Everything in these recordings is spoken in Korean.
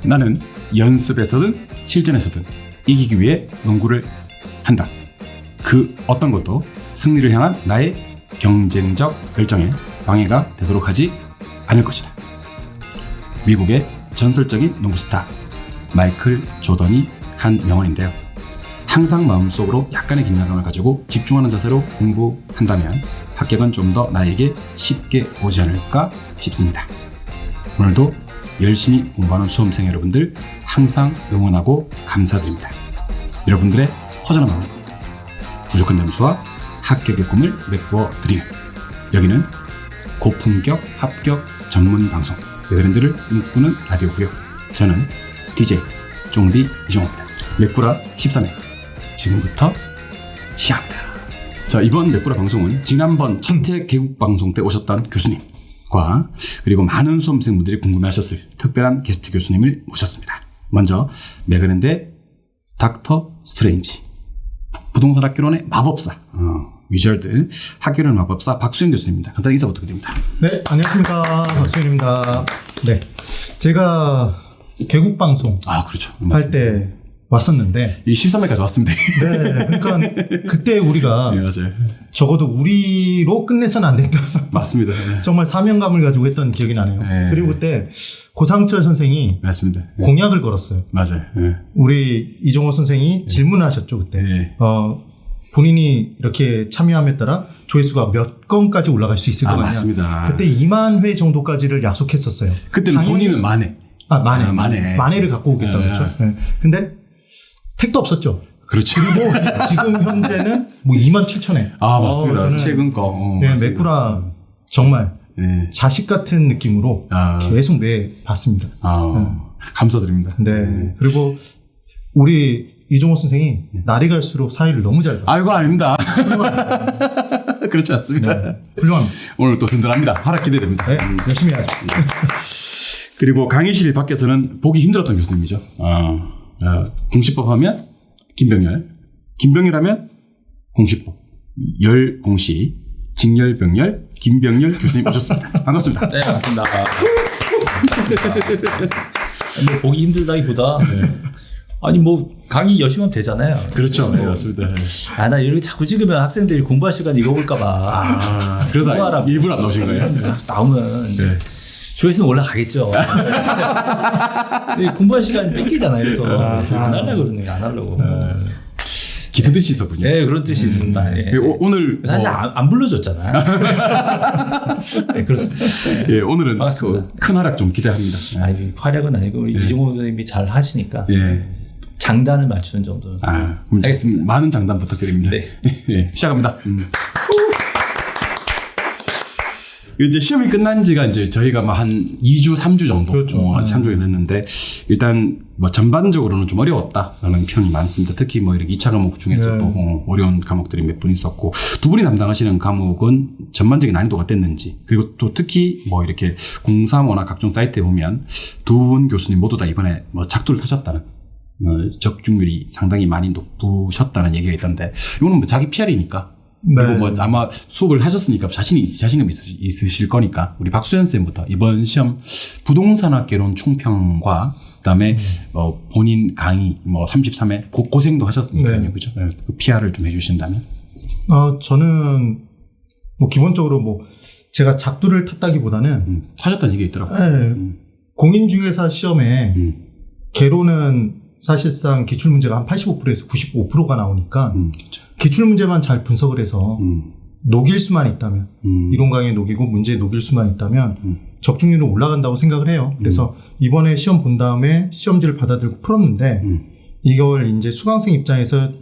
나는 연습에서든 실전에서든 이기기 위해 농구를 한다. 그 어떤 것도 승리를 향한 나의 경쟁적 열정에 방해가 되도록 하지 않을 것이다. 미국의 전설적인 농구 스타 마이클 조던이 한 명언인데요. 항상 마음속으로 약간의 긴장감을 가지고 집중하는 자세로 공부한다면 합격은 좀 더 나에게 쉽게 오지 않을까 싶습니다. 오늘도 열심히 공부하는 수험생 여러분들 항상 응원하고 감사드립니다. 여러분들의 허전한 마음, 부족한 점수와 합격의 꿈을 메꾸어 드리는 여기는 고품격 합격 전문 방송 여러분들을 꿈꾸는 라디오고요. 저는 DJ 쫑디 이종호입니다. 메꾸라 13회 지금부터 시작합니다. 자, 이번 메꾸라 방송은 지난번 첫회 개국 방송 때 오셨던 교수님과 그리고 많은 수험생분들이 궁금해하셨을 특별한 게스트 교수님을 모셨습니다. 먼저 매그랜드 닥터 스트레인지 부동산 학교론의 마법사 위저드 학교론 마법사 박수현 교수님입니다. 간단히 인사 부탁드립니다. 네, 안녕하십니까, 박수현입니다. 네, 제가 개국 방송 그렇죠. 할 때 왔었는데 이 13회까지 왔습니다. 네, 그러니까 그때 우리가 네, 맞아요. 적어도 우리로 끝내서는 안 된다. 맞습니다. 네. 정말 사명감을 가지고 했던 기억이 나네요. 네. 그리고 그때 고상철 선생이 맞습니다. 네. 공약을 걸었어요. 맞아요. 네. 우리 이종호 선생이 질문을 하셨죠 그때. 네. 본인이 이렇게 참여함에 따라 조회수가 몇 건까지 올라갈 수 있을 것 같냐. 맞습니다. 그때 2만 회 정도까지를 약속했었어요. 그때는 본인은 만회. 만회를 갖고 오겠다 그랬죠. 네. 근데 택도 없었죠. 그렇죠. 그리고 지금 현재는 뭐 2만 7천회. 맞습니다. 최근 거. 네, 메꾸라 정말 네. 자식 같은 느낌으로 계속 매 봤습니다. 네. 감사드립니다. 네. 그리고 우리 이종호 선생이 날이 갈수록 사회를 너무 잘 봐요. 아이고, 아닙니다. 그렇지 않습니다. 네, 훌륭합니다. 오늘 또 든든합니다. 하락 기대됩니다. 네, 열심히 하죠. 그리고 강의실 밖에서는 보기 힘들었던 교수님이죠. 공시법 하면 김병열, 김병열 하면 공시법, 열공시, 직열병열, 김병열 교수님 오셨습니다. 반갑습니다. 네, 반갑습니다. 뭐 보기 힘들다기보다 아니 뭐 강의 열심히 하면 되잖아요. 그렇죠. 네, 맞습니다. 나 이렇게 자꾸 찍으면 학생들이 공부할 시간에 이거 볼까봐. 그래서 일부러 안 나오신 거예요? 나오면 조회수는 올라가겠죠. 공부할 시간이 뺏기잖아요. 그래서 안 하려고 그러는 거예요. 안 하려고. 깊은 뜻이 있었군요. 네, 그런 뜻이 있습니다. 예. 오늘 사실 안 불러줬잖아요. 네, 그렇습니다. 예, 오늘은 큰 활약 좀 기대합니다. 아니, 활약은 아니고 우리 이종호 선생님이 잘 하시니까 장단을 맞추는 정도는. 알겠습니다. 많은 장단 부탁드립니다. 네. 예, 시작합니다. 이제 시험이 끝난 지가 이제 저희가 한 2주, 3주 정도. 그렇죠. 3주가 됐는데, 일단 뭐 전반적으로는 좀 어려웠다라는 평이 많습니다. 특히 뭐 이렇게 2차 과목 중에서 또 어려운 과목들이 몇 분 있었고, 두 분이 담당하시는 과목은 전반적인 난이도가 어땠는지, 그리고 또 특히 뭐 이렇게 035나 각종 사이트에 보면 두 분 교수님 모두 다 이번에 뭐 작두를 타셨다는, 적중률이 상당히 많이 높으셨다는 얘기가 있던데, 이거는 뭐 자기 PR이니까. 그리고 뭐 아마 수업을 하셨으니까 자신감 있으실 거니까 우리 박수현 쌤부터 이번 시험 부동산학개론 총평과 그다음에 본인 강의 뭐 33회 고생도 하셨으니까요. 그죠? 그 PR을 좀 해주신다면. 저는 뭐 기본적으로 뭐 제가 작두를 탔다기보다는 하셨다는 얘기 있더라고요. 공인중개사 시험에 개론은 사실상 기출문제가 한 85%에서 95%가 나오니까 그렇죠. 기출문제만 잘 분석을 해서 녹일 수만 있다면 이론 강의에 녹이고 문제에 녹일 수만 있다면 적중률은 올라간다고 생각을 해요. 그래서 이번에 시험 본 다음에 시험지를 받아들고 풀었는데 이걸 이제 수강생 입장에서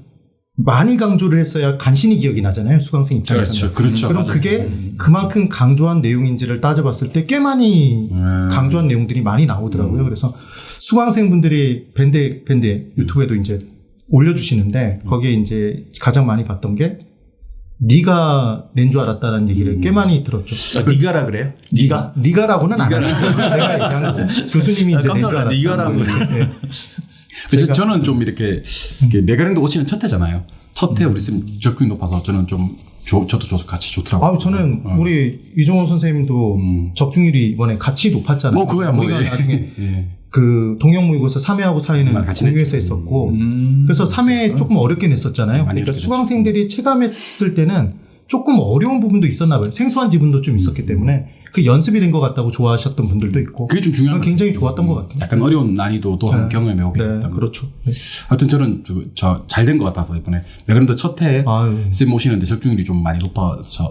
많이 강조를 했어야 간신히 기억이 나잖아요. 수강생 입장에서는. 그렇죠. 그럼 맞아요. 그게 그만큼 강조한 내용인지를 따져봤을 때 꽤 많이 강조한 내용들이 많이 나오더라고요. 그래서 수강생분들이 밴드 유튜브에도 이제 올려주시는데 거기에 이제 가장 많이 봤던 게 네가 낸 줄 알았다는 얘기를 꽤 많이 들었죠. 네가라 그래요? 네가라고는 안 해요. 제가 얘기한 거고 교수님이 이제 낸 줄 알았다. 네가라고. 그래서 저는 좀 이렇게 메가랜드 오시는 첫 해잖아요. 첫 해 우리 쌤 적중이 높아서 저는 좀 저도 같이 좋더라고요. 저는 우리 이종호 선생님도 적중률이 이번에 같이 높았잖아요. 뭐 그거야 뭐. 우리가 나중에 그 동영모의고사 3회하고 4회는 같이 공유해서 했었고 그래서 3회 조금 어렵게 냈었잖아요. 많이 그러니까 어렵게 수강생들이 체감했을 때는 조금 어려운 부분도 있었나 봐요. 생소한 지분도 좀 있었기 때문에 그 연습이 된 것 같다고 좋아하셨던 분들도 있고 그게 좀 중요한 굉장히 좋았던 것 같아요. 약간 어려운 난이도도 한 경험해 오게 네, 됐던 그렇죠. 네. 하여튼 저는 잘 된 것 같아서 이번에 매그랜드 첫해 아유. 쌤 모시는데 적중률이 좀 많이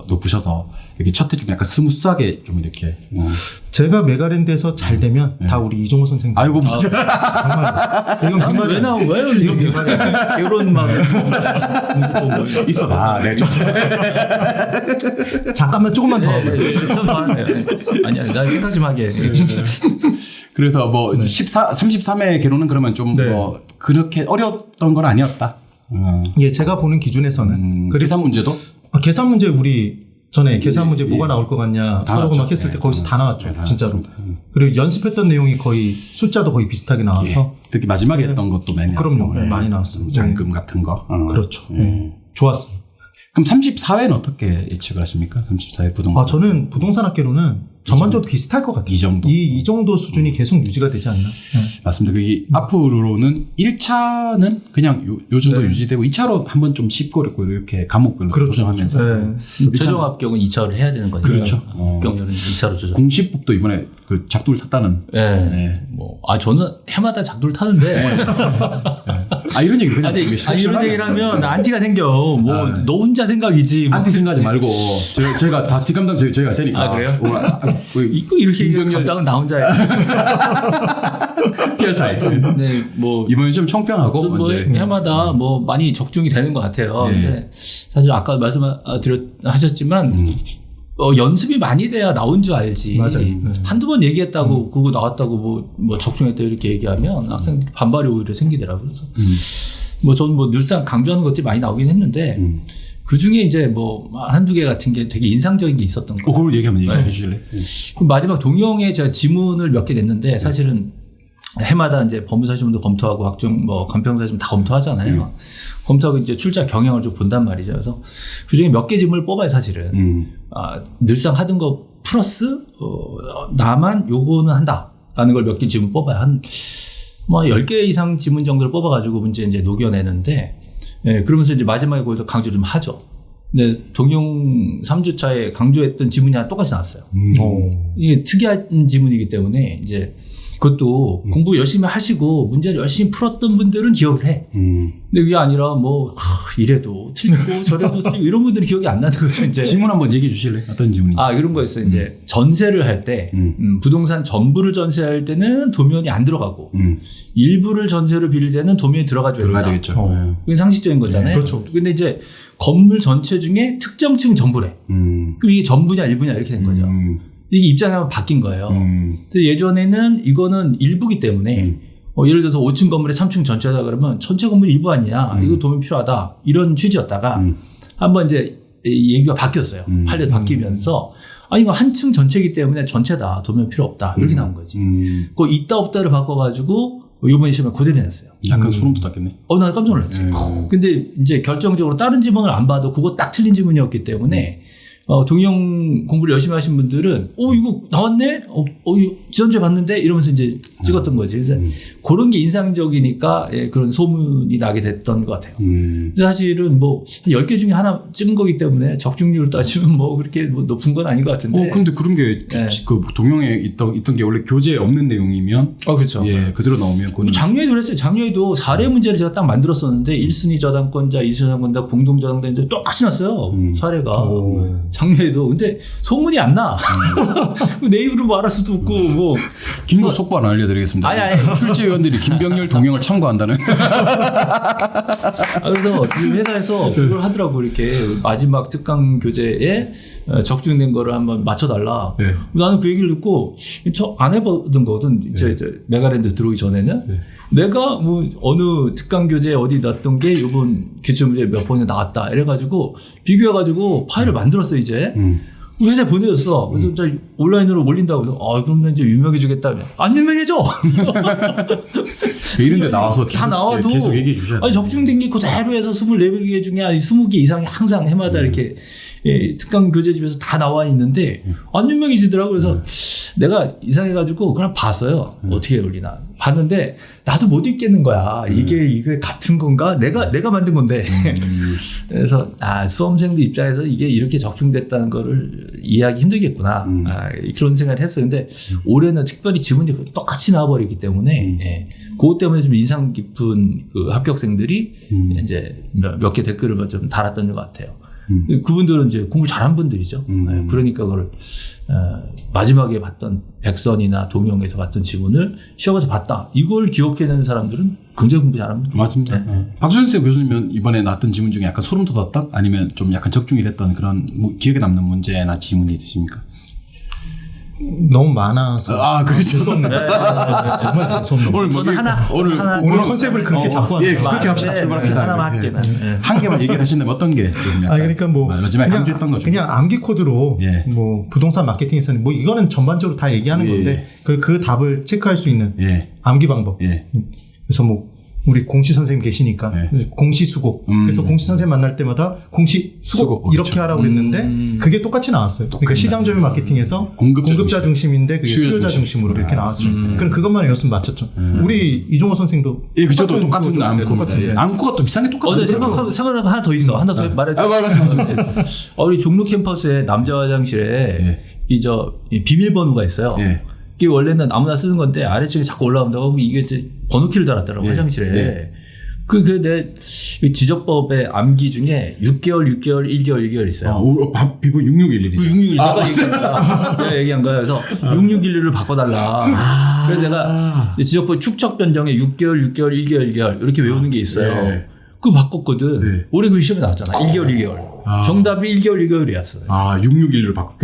높으셔서 여기 첫해 좀 약간 스무스하게 좀 이렇게 제가 메가랜드에서 잘 되면 다 우리 이종호 선생님. 아이고 정말 이건 비말이 왜 나오 왜 이건 비말이야. 결혼 막 있어 봐. 네, 좀. 잠깐만 조금만 더 하고요. 좀더 하세요. 네. 아니야, 나 생각 좀 하게. 그래서 뭐 33회 개론은 그러면 좀 네. 뭐 그렇게 어려웠던 건 아니었다. 예, 제가 보는 기준에서는 계산 문제도 계산 문제 우리 전에 계산 문제 뭐가 나올 것 같냐 서로가 막 했을 때 거기서 다 나왔죠. 진짜로. 그리고 연습했던 내용이 거의 숫자도 거의 비슷하게 나와서 특히 마지막에 했던 것도 많이 그럼요. 나왔고. 많이 나왔습니다. 잔금 같은 거. 그렇죠. 좋았어요. 그럼 34회는 어떻게 예측을 하십니까? 34회 부동산. 저는 부동산 학계로는 전반적으로 비슷할 것 같아요. 이 정도? 이 정도 수준이 계속 유지가 되지 않나. 네. 맞습니다. 그게 앞으로는 1차는 그냥 요 정도 네. 유지되고 2차로 한번 좀 쉽고 어렵고 이렇게 과목별로 그렇죠. 조정하면서 네. 최종 합격은 2차로 해야 되는 거니까. 그렇죠. 합격률은 2차로 조정. 공시법도 이번에 그 작두를 탔다는. 네. 뭐, 저는 해마다 작두를 타는데. 이런 얘기 그냥 이런 얘기를 하면 안티가 생겨. 뭐, 너 혼자 생각이지. 뭐. 안티 생각하지 말고 제가 다 뒷감당 저희가 할 테니까. 아, 그래요? 이거 이렇게 감당은 나 혼자 해. PR 타이트. 네, 뭐. 이번 시험 총평하고 뭐 언제 해마다 뭐 많이 적중이 되는 것 같아요. 네. 근데 사실 아까 하셨지만 연습이 많이 돼야 나온 줄 알지. 맞아요. 한두 번 얘기했다고 그거 나왔다고 뭐 적중했다 이렇게 얘기하면 학생들이 반발이 오히려 생기더라고요. 그래서 뭐 저는 뭐 늘상 강조하는 것들이 많이 나오긴 했는데 그 중에 이제 뭐 한두 개 같은 게 되게 인상적인 게 있었던 거예요. 그걸 얘기하면 얘기해 주실래요? 마지막 동영에 제가 지문을 몇 개 냈는데 사실은 해마다 이제 법무사시험도 검토하고 각종 뭐 간평사시험 다 검토하잖아요. 검토하고 이제 출제 경향을 좀 본단 말이죠. 그래서 그 중에 몇 개 지문을 뽑아요, 사실은. 늘상 하던 거 플러스, 나만 요거는 한다라는 걸 몇 개 지문 뽑아요. 뭐 10개 이상 지문 정도를 뽑아가지고 문제 이제 녹여내는데, 예, 그러면서 이제 마지막에 거기서 강조 좀 하죠. 근데 동영 3주차에 강조했던 지문이 하나 똑같이 나왔어요. 이게 특이한 지문이기 때문에 이제 그것도 공부 열심히 하시고 문제를 열심히 풀었던 분들은 기억을 해. 근데 그게 아니라 뭐 이래도 틀리고 저래도 틀리고 이런 분들은 기억이 안 나는 거죠. 이제 지문 한번 얘기해 주실래요? 어떤 지문인지. 이런 거였어요. 이제 전세를 할 때 부동산 전부를 전세할 때는 도면이 안 들어가고 일부를 전세로 빌릴 때는 도면이 들어가줘야 들어가야 된다. 되겠죠. 그게 상식적인 거잖아요. 네, 그렇죠. 근데 이제 건물 전체 중에 특정 층 전부래. 그럼 이게 전부냐 일부냐 이렇게 된 거죠. 이게 입장이 한번 바뀐 거예요. 근데 예전에는 이거는 일부기 때문에 예를 들어서 5층 건물에 3층 전체다 그러면 전체 건물이 일부 아니냐. 이거 도면 필요하다. 이런 취지였다가 한번 이제 얘기가 바뀌었어요. 판례 바뀌면서 이거 한 층 전체이기 때문에 전체다. 도면 필요 없다. 이렇게 나온 거지. 그 있다 없다를 바꿔가지고 이번에 시험에 그대로 해놨어요. 약간 소름 돋았겠네. 나 깜짝 놀랐지. 근데 이제 결정적으로 다른 지문을 안 봐도 그거 딱 틀린 지문이었기 때문에 동영 공부를 열심히 하신 분들은 이거 나왔네? 이거 지난주에 봤는데? 이러면서 이제 찍었던 거지. 그래서 그런 게 인상적이니까 그런 소문이 나게 됐던 것 같아요. 사실은 뭐 10개 중에 하나 찍은 거기 때문에 적중률을 따지면 뭐 그렇게 뭐 높은 건 아닌 것 같은데. 근데 그런 게 그 동영에 있던 게 원래 교재에 없는 내용이면 그렇죠. 예, 그대로 나오면 그건 작년에도 그랬어요. 작년에도 사례 문제를 제가 딱 만들었었는데 1순위 저당권자, 2순위 저당권자, 공동 저당권자 똑같이 났어요. 사례가. 작년에도. 근데 소문이 안 나. 내 입으로 말할 수도 없고 뭐. 긴급 속보 하나 알려드리겠습니다. 아니. 출제위원들이 김병렬 동영을 참고한다는. 그래서 지금 회사에서 그걸 하더라고. 이렇게 마지막 특강 교재에 적중된 거를 한번 맞춰달라. 네. 나는 그 얘기를 듣고 저 안 해보던 거거든. 이제 메가랜드 들어오기 전에는. 내가 뭐 어느 특강 교재에 어디 넣었던 게 이번 기출문제 몇 번에 나왔다. 이래가지고 비교해가지고 파일을 만들었어 이제. 회사에 보내줬어. 그래서 이제 온라인으로 올린다고 해서 그럼 나 이제 유명해지겠다. 안 유명해져. 이런데 나와서 다 나와도 계속 얘기해 주셔야 돼요. 적중된 게 그대로 해서 24개 중에 20개 이상이 항상 해마다 이렇게 특강 교재집에서 다 나와 있는데 안 유명해지더라고. 그래서 내가 이상해가지고 그냥 봤어요. 어떻게 올리나. 봤는데 나도 못 읽겠는 거야. 이게 같은 건가? 내가 만든 건데. 그래서 수험생들 입장에서 이게 이렇게 적중됐다는 거를 이해하기 힘들겠구나. 그런 생각을 했어요. 근데 올해는 특별히 지문이 똑같이 나와버리기 때문에 그것 때문에 좀 인상 깊은 그 합격생들이 이제 몇 개 댓글을 좀 달았던 것 같아요. 그분들은 이제 공부 잘한 분들이죠. 그러니까 그걸 마지막에 봤던 백선이나 동영에서 봤던 지문을 시험에서 봤다. 이걸 기억해내는 사람들은 굉장히 공부 잘하는 분들. 맞습니다. 박수현 교수님은 이번에 나왔던 지문 중에 약간 소름 돋았다? 아니면 좀 약간 적중이 됐던 그런 기억에 남는 문제나 지문이 있으십니까? 너무 많아서. 그렇죠. 정말 죄송합니다. 오늘 저는 오늘 컨셉을 그렇게 잡고 예, 왔어요. 그렇게 합시다. 출발합시다. 하나만 할게. 한 개만 얘기를 하신다면 어떤 게 좀 약간 그러니까 뭐 마지막에 강조했던 거죠. 그냥 암기 코드로 예. 뭐 부동산 마케팅에서는 뭐 이거는 전반적으로 다 얘기하는 건데 그 답을 체크할 수 있는 암기 방법. 그래서 뭐 우리 공시 선생님 계시니까 공시수고. 그래서 공시 선생님 만날 때마다 공시수고 이렇게 그렇죠. 하라고 그랬는데 그게 똑같이 나왔어요. 그러니까 시장점유 마케팅에서 공급자 중심인데 그게 수요자 중심으로 이렇게 나왔죠. 그럼 그것만 외웠으면 맞췄죠. 우리 이종호 선생도 저도 똑같은 암코입니다. 암코가 또 비싼 게 똑같아요. 생각나면 하나 더 있어. 하나 더 말해줘. 말씀하세요. 우리 종로 캠퍼스에 남자 화장실에 이 비밀번호가 있어요. 이게 원래는 아무나 쓰는 건데 아래층에 자꾸 올라온다고 이게 이제 번호키를 달았더라고 화장실에. 그래 내 지적법의 암기 중에 6개월, 1개월 있어요. 비보 6611. 6611. 내가 얘기한 거야. 그래서 6611을 바꿔달라. 그래서 내가 지적법 축적 변경에 6개월, 1개월 이렇게 외우는 게 있어요. 그거 바꿨거든. 올해 그 시험에 나왔잖아. 1개월. 정답이 1개월이었어요. 6611을 바꿔.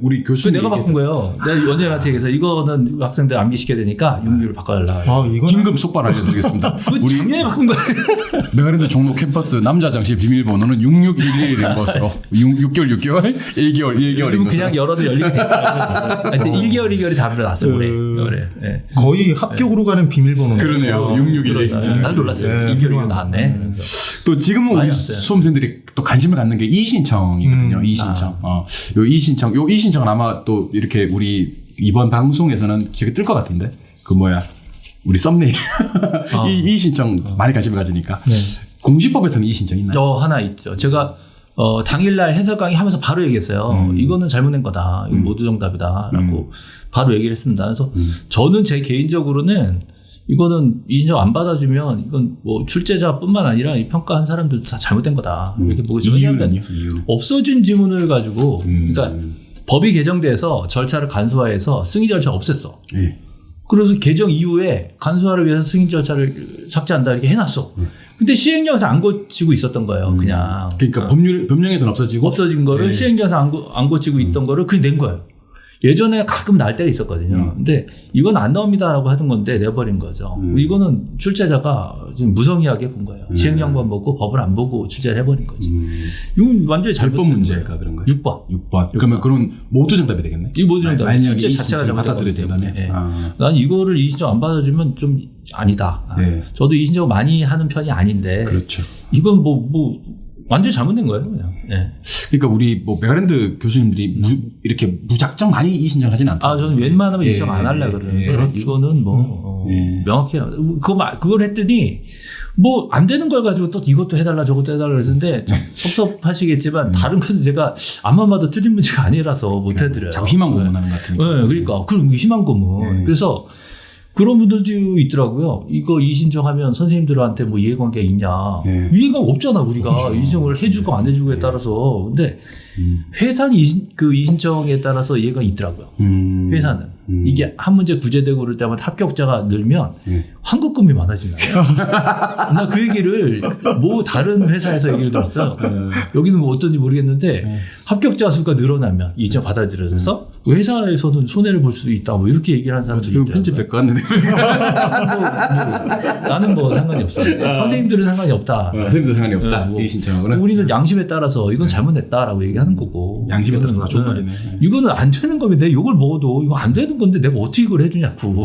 우리 교수님. 내가 바꾼 거예요. 내가 원장님한테 얘기해서 이거는 학생들 암기시켜야 되니까 6611을 바꿔달라. 긴급 속발 알려드리겠습니다. 우리 작년에 바꾼 거야. 메가랜드 종로 캠퍼스 남자 화장실 비밀번호는 6611인 것으로 6개월, 1개월인 그리고 것으로. 그냥 열어도 열리게 되니까. 하여튼 1개월이 답으로 나왔어요. 올해. 거의 합격으로 가는 비밀번호. 그러네요. 6611. 난 놀랐어요. 2개월이 나왔네. 그래서. 또 지금은 우리 수험생들이 또 관심을 갖는 게 이의신청이거든요. 이의신청. 요 이의신청은 아마 또 이렇게 우리 이번 방송에서는 제가 뜰 것 같은데. 우리 썸네일. 이의신청 많이 관심을 가지니까. 공시법에서는 이의신청 있나요? 하나 있죠. 제가 당일날 해설 강의 하면서 바로 얘기했어요. 이거는 잘못된 거다. 이거 모두 정답이다. 라고 바로 얘기를 했습니다. 그래서 저는 제 개인적으로는 이거는 인정 안 받아주면 이건 뭐 출제자뿐만 아니라 이 평가한 사람들도 다 잘못된 거다. 이렇게 보고 있어요. 왜냐하면 없어진 지문을 가지고 그러니까 법이 개정돼서 절차를 간소화해서 승인 절차 없앴어. 그래서 개정 이후에 간소화를 위해서 승인 절차를 삭제한다 이렇게 해놨어. 근데 시행령에서 안 고치고 있었던 거예요. 그냥. 그러니까 법령에서는 없어진 거를 시행령에서 안 고치고 있던 거를 그냥 낸 거예요. 예전에 가끔 날 때가 있었거든요. 근데 이건 안 나옵니다라고 하던 건데 내버린 거죠. 이거는 출제자가 지금 무성의하게 본 거예요. 시행령만 보고 법을 안 보고 출제를 해버린 거지. 이건 완전히 잘못된 문제가 그런 거예요. 6번. 그러면 그런 모두 정답이 되겠네. 이 모두 정답. 만약에 출제 자체가 받아들여진다면. 난 이거를 이의신청 안 받아주면 좀 아니다. 저도 이의신청 많이 하는 편이 아닌데. 그렇죠. 이건 완전히 잘못된 거예요, 그냥. 그러니까 우리 메가랜드 교수님들이 이렇게 무작정 많이 이의신청 하진 않다. 저는 웬만하면 이의신청 안 하려고 그러는데. 그렇죠. 이거는 명확히. 그걸 했더니 안 되는 걸 가지고 또 이것도 해달라 저것도 해달라 그랬는데 좀 섭섭하시겠지만 다른 건 제가 암만 봐도 틀린 문제가 아니라서 못 해드려요. 자꾸 희망 고문하는 것 같으니까. 그러니까. 그럼 희망 고문. 그래서 그런 분들도 있더라고요. 이거 이의신청하면 선생님들한테 이해관계가 있냐. 이해가 없잖아, 우리가. 이의신청을 해주고 안 해주고에 따라서. 근데 회사는 이의신청에 따라서 이해가 있더라고요. 회사는. 이게 한 문제 구제되고 그럴 때마다 합격자가 늘면 환급금이 많아진다요. 나 그 얘기를 다른 회사에서 얘기를 들었어요. 여기는 어떤지 모르겠는데 합격자 수가 늘어나면 이의신청 받아들여져서 회사에서는 손해를 볼 수도 있다. 이렇게 얘기를 하는 사람들이 있더라고요. 편집될 것 같는데. 나는 상관이 없어. 선생님들은 상관이 없다. 선생님들 상관이 없다. 이의신청하고는. 우리는 양심에 따라서 이건 잘못했다라고 얘기하는 거고. 양심에 따라서 다 좋은 말이네. 이거는 안 되는 거면 내가 욕을 먹어도 이거 안 되는 건데 내가 어떻게 이걸 해주냐고.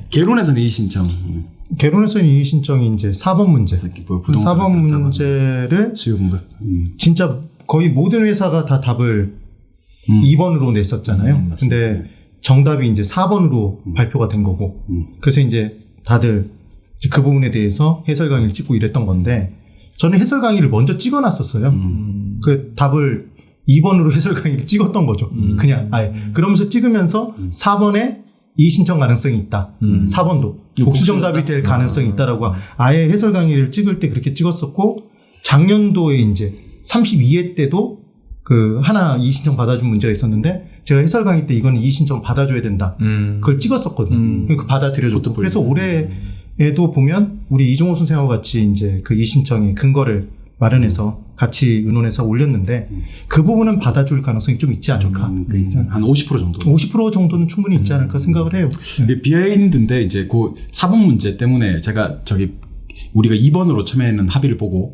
개론에서는 이의신청. 개론에서는 이의신청이 이제 4번 문제. 4번 문제를 수요공급. 진짜 거의 모든 회사가 다 답을 2번으로 냈었잖아요. 근데 정답이 이제 4번으로 발표가 된 거고. 그래서 이제 다들 이제 그 부분에 대해서 해설 강의를 찍고 이랬던 건데 저는 해설 강의를 먼저 찍어놨었어요. 그 답을 2번으로 해설 강의를 찍었던 거죠. 그냥 아예. 그러면서 찍으면서 4번에 이의신청 가능성이 있다. 4번도 복수 정답이 될 가능성이 있다라고 아예 해설 강의를 찍을 때 그렇게 찍었었고 작년도에 이제 32회 때도 그 하나 이의신청 받아준 문제가 있었는데 제가 해설 강의 때 이거는 이의신청 받아줘야 된다. 그걸 찍었었거든요. 그 받아들여줬고. 그래서 올해에도 보면 우리 이종호 선생하고 같이 이제 그 이의신청의 근거를 마련해서 같이 의논해서 올렸는데 그 부분은 받아줄 가능성이 좀 있지 않을까. 한 50% 정도. 50% 정도는 충분히 있지 않을까 생각을 해요. 이게 비하인드인데 이제 그 4번 문제 때문에 제가 우리가 2번으로 처음에는 합의를 보고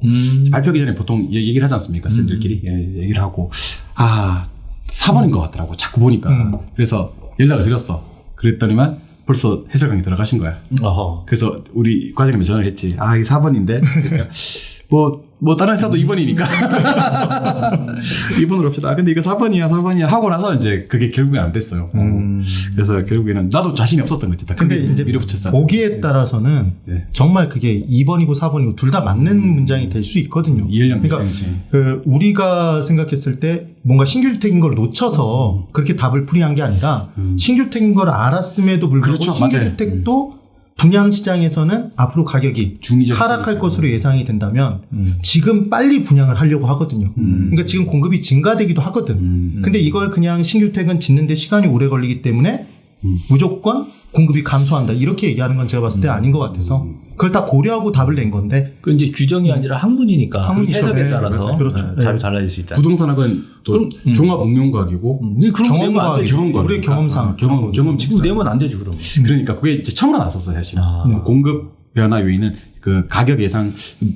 발표하기 전에 보통 얘기를 하지 않습니까? 쌤들끼리 얘기를 하고 4번인 것 같더라고. 자꾸 보니까. 그래서 연락을 드렸어. 그랬더니만 벌써 해설 강의 들어가신 거야. 그래서 우리 과장님이 전화를 했지. 이게 4번인데. 뭐 다른 회사도 2번이니까 2번으로 합시다. 근데 이거 4번이야 하고 나서 이제 그게 결국엔 안 됐어요. 그래서 결국에는 나도 자신이 없었던 거지. 근데 이제 밀어붙였어. 보기에 따라서는 정말 그게 2번이고 4번이고 둘 다 맞는 문장이 될 수 있거든요. 그러니까 그 우리가 생각했을 때 뭔가 신규주택인 걸 놓쳐서 그렇게 답을 풀이한 게 아니라 신규주택인 걸 알았음에도 불구하고 그렇죠. 신규주택도 분양 시장에서는 앞으로 가격이 하락할 것으로 예상이 된다면 지금 빨리 분양을 하려고 하거든요. 그러니까 지금 공급이 증가되기도 하거든. 근데 이걸 그냥 신규주택은 짓는데 시간이 오래 걸리기 때문에 무조건 공급이 감소한다. 이렇게 얘기하는 건 제가 봤을 때 아닌 것 같아서 그걸 다 고려하고 답을 낸 건데. 그 이제 규정이 아니라 학문이니까 해석에 따라서 그렇죠. 답이 달라질 수 있다. 부동산학은 또 종합응용과학이고 경험과학, 우리 경험상 경험 그거 내면 안 되죠, 그럼. 그러니까 그게 이제 처음으로 나섰어요, 사실. 공급 변화 요인은 그 가격 예상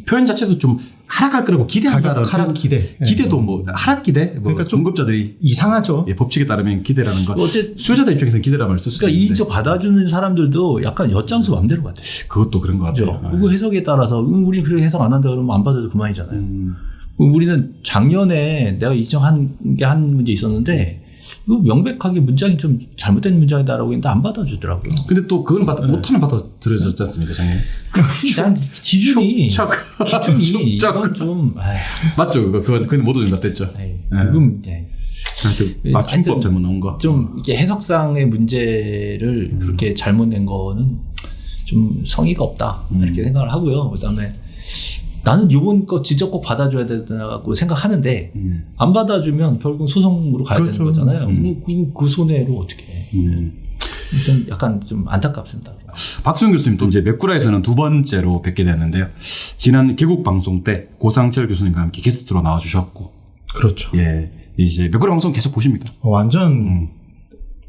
표현 자체도 좀 하락할 거라고 기대한다라는 하락 기대. 기대도 뭐 하락 기대 그러니까 좀 공급자들이 이상하죠. 법칙에 따르면 기대라는 거. 수요자들 입장에서는 기대라는 말 쓸 수 있는데. 그러니까 이인처 받아주는 사람들도 약간 엿장수 맘대로 같아요. 그것도 그런 것 같아요. 그렇죠? 그거 해석에 따라서 우리 그렇게 해석 안 한다 그러면 안 받아도 그만이잖아요. 우리는 작년에 내가 이정한 게 한 문제 있었는데 이거 명백하게 문장이 좀 잘못된 문장이다라고 했는데 안 받아주더라고요. 근데 또 그건 못하면 받아들여졌지 않습니까, 장애? 난 기준이 기준이 축적. 이건 좀 맞죠, 그건 모두 정답됐죠. 이건 이제 맞춤법 잘못 나온 거. 좀 이게 해석상의 문제를 그렇게 잘못 낸 거는 좀 성의가 없다 이렇게 생각을 하고요. 그다음에 나는 요번 거 진짜 꼭 받아줘야 된다고 생각하는데 안 받아주면 결국 소송으로 가야 되는 거잖아요. 그 손해로 어떻게 해. 좀 약간 좀 안타깝습니다. 박수영 교수님도 이제 메꾸라에서는 두 번째로 뵙게 됐는데요. 지난 개국 방송 때 고상철 교수님과 함께 게스트로 나와주셨고. 그렇죠. 예. 이제 메꾸라 방송 계속 보십니까? 완전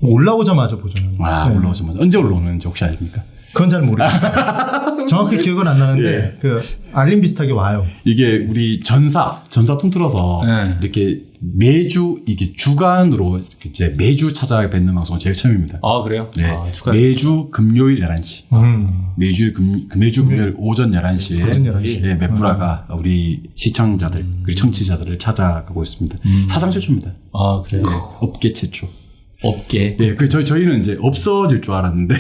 올라오자마자 보죠. 올라오자마자. 언제 올라오는지 혹시 아십니까? 그건 잘 모르겠어요. 정확히 기억은 안 나는데 그 알림 비슷하게 와요. 이게 우리 전사 통틀어서 이렇게 매주 이게 주간으로 이제 매주 찾아뵙는 방송은 제일 처음입니다. 아 그래요? 네. 매주 금요일 11시. 매주 금요일 오전 11시에 예, 메꾸라가 우리 시청자들 그리고 청취자들을 찾아가고 있습니다. 사상 최초입니다. 아 그래요? 업계 최초. 업계. 예, 저희는 이제 없어질 줄 알았는데.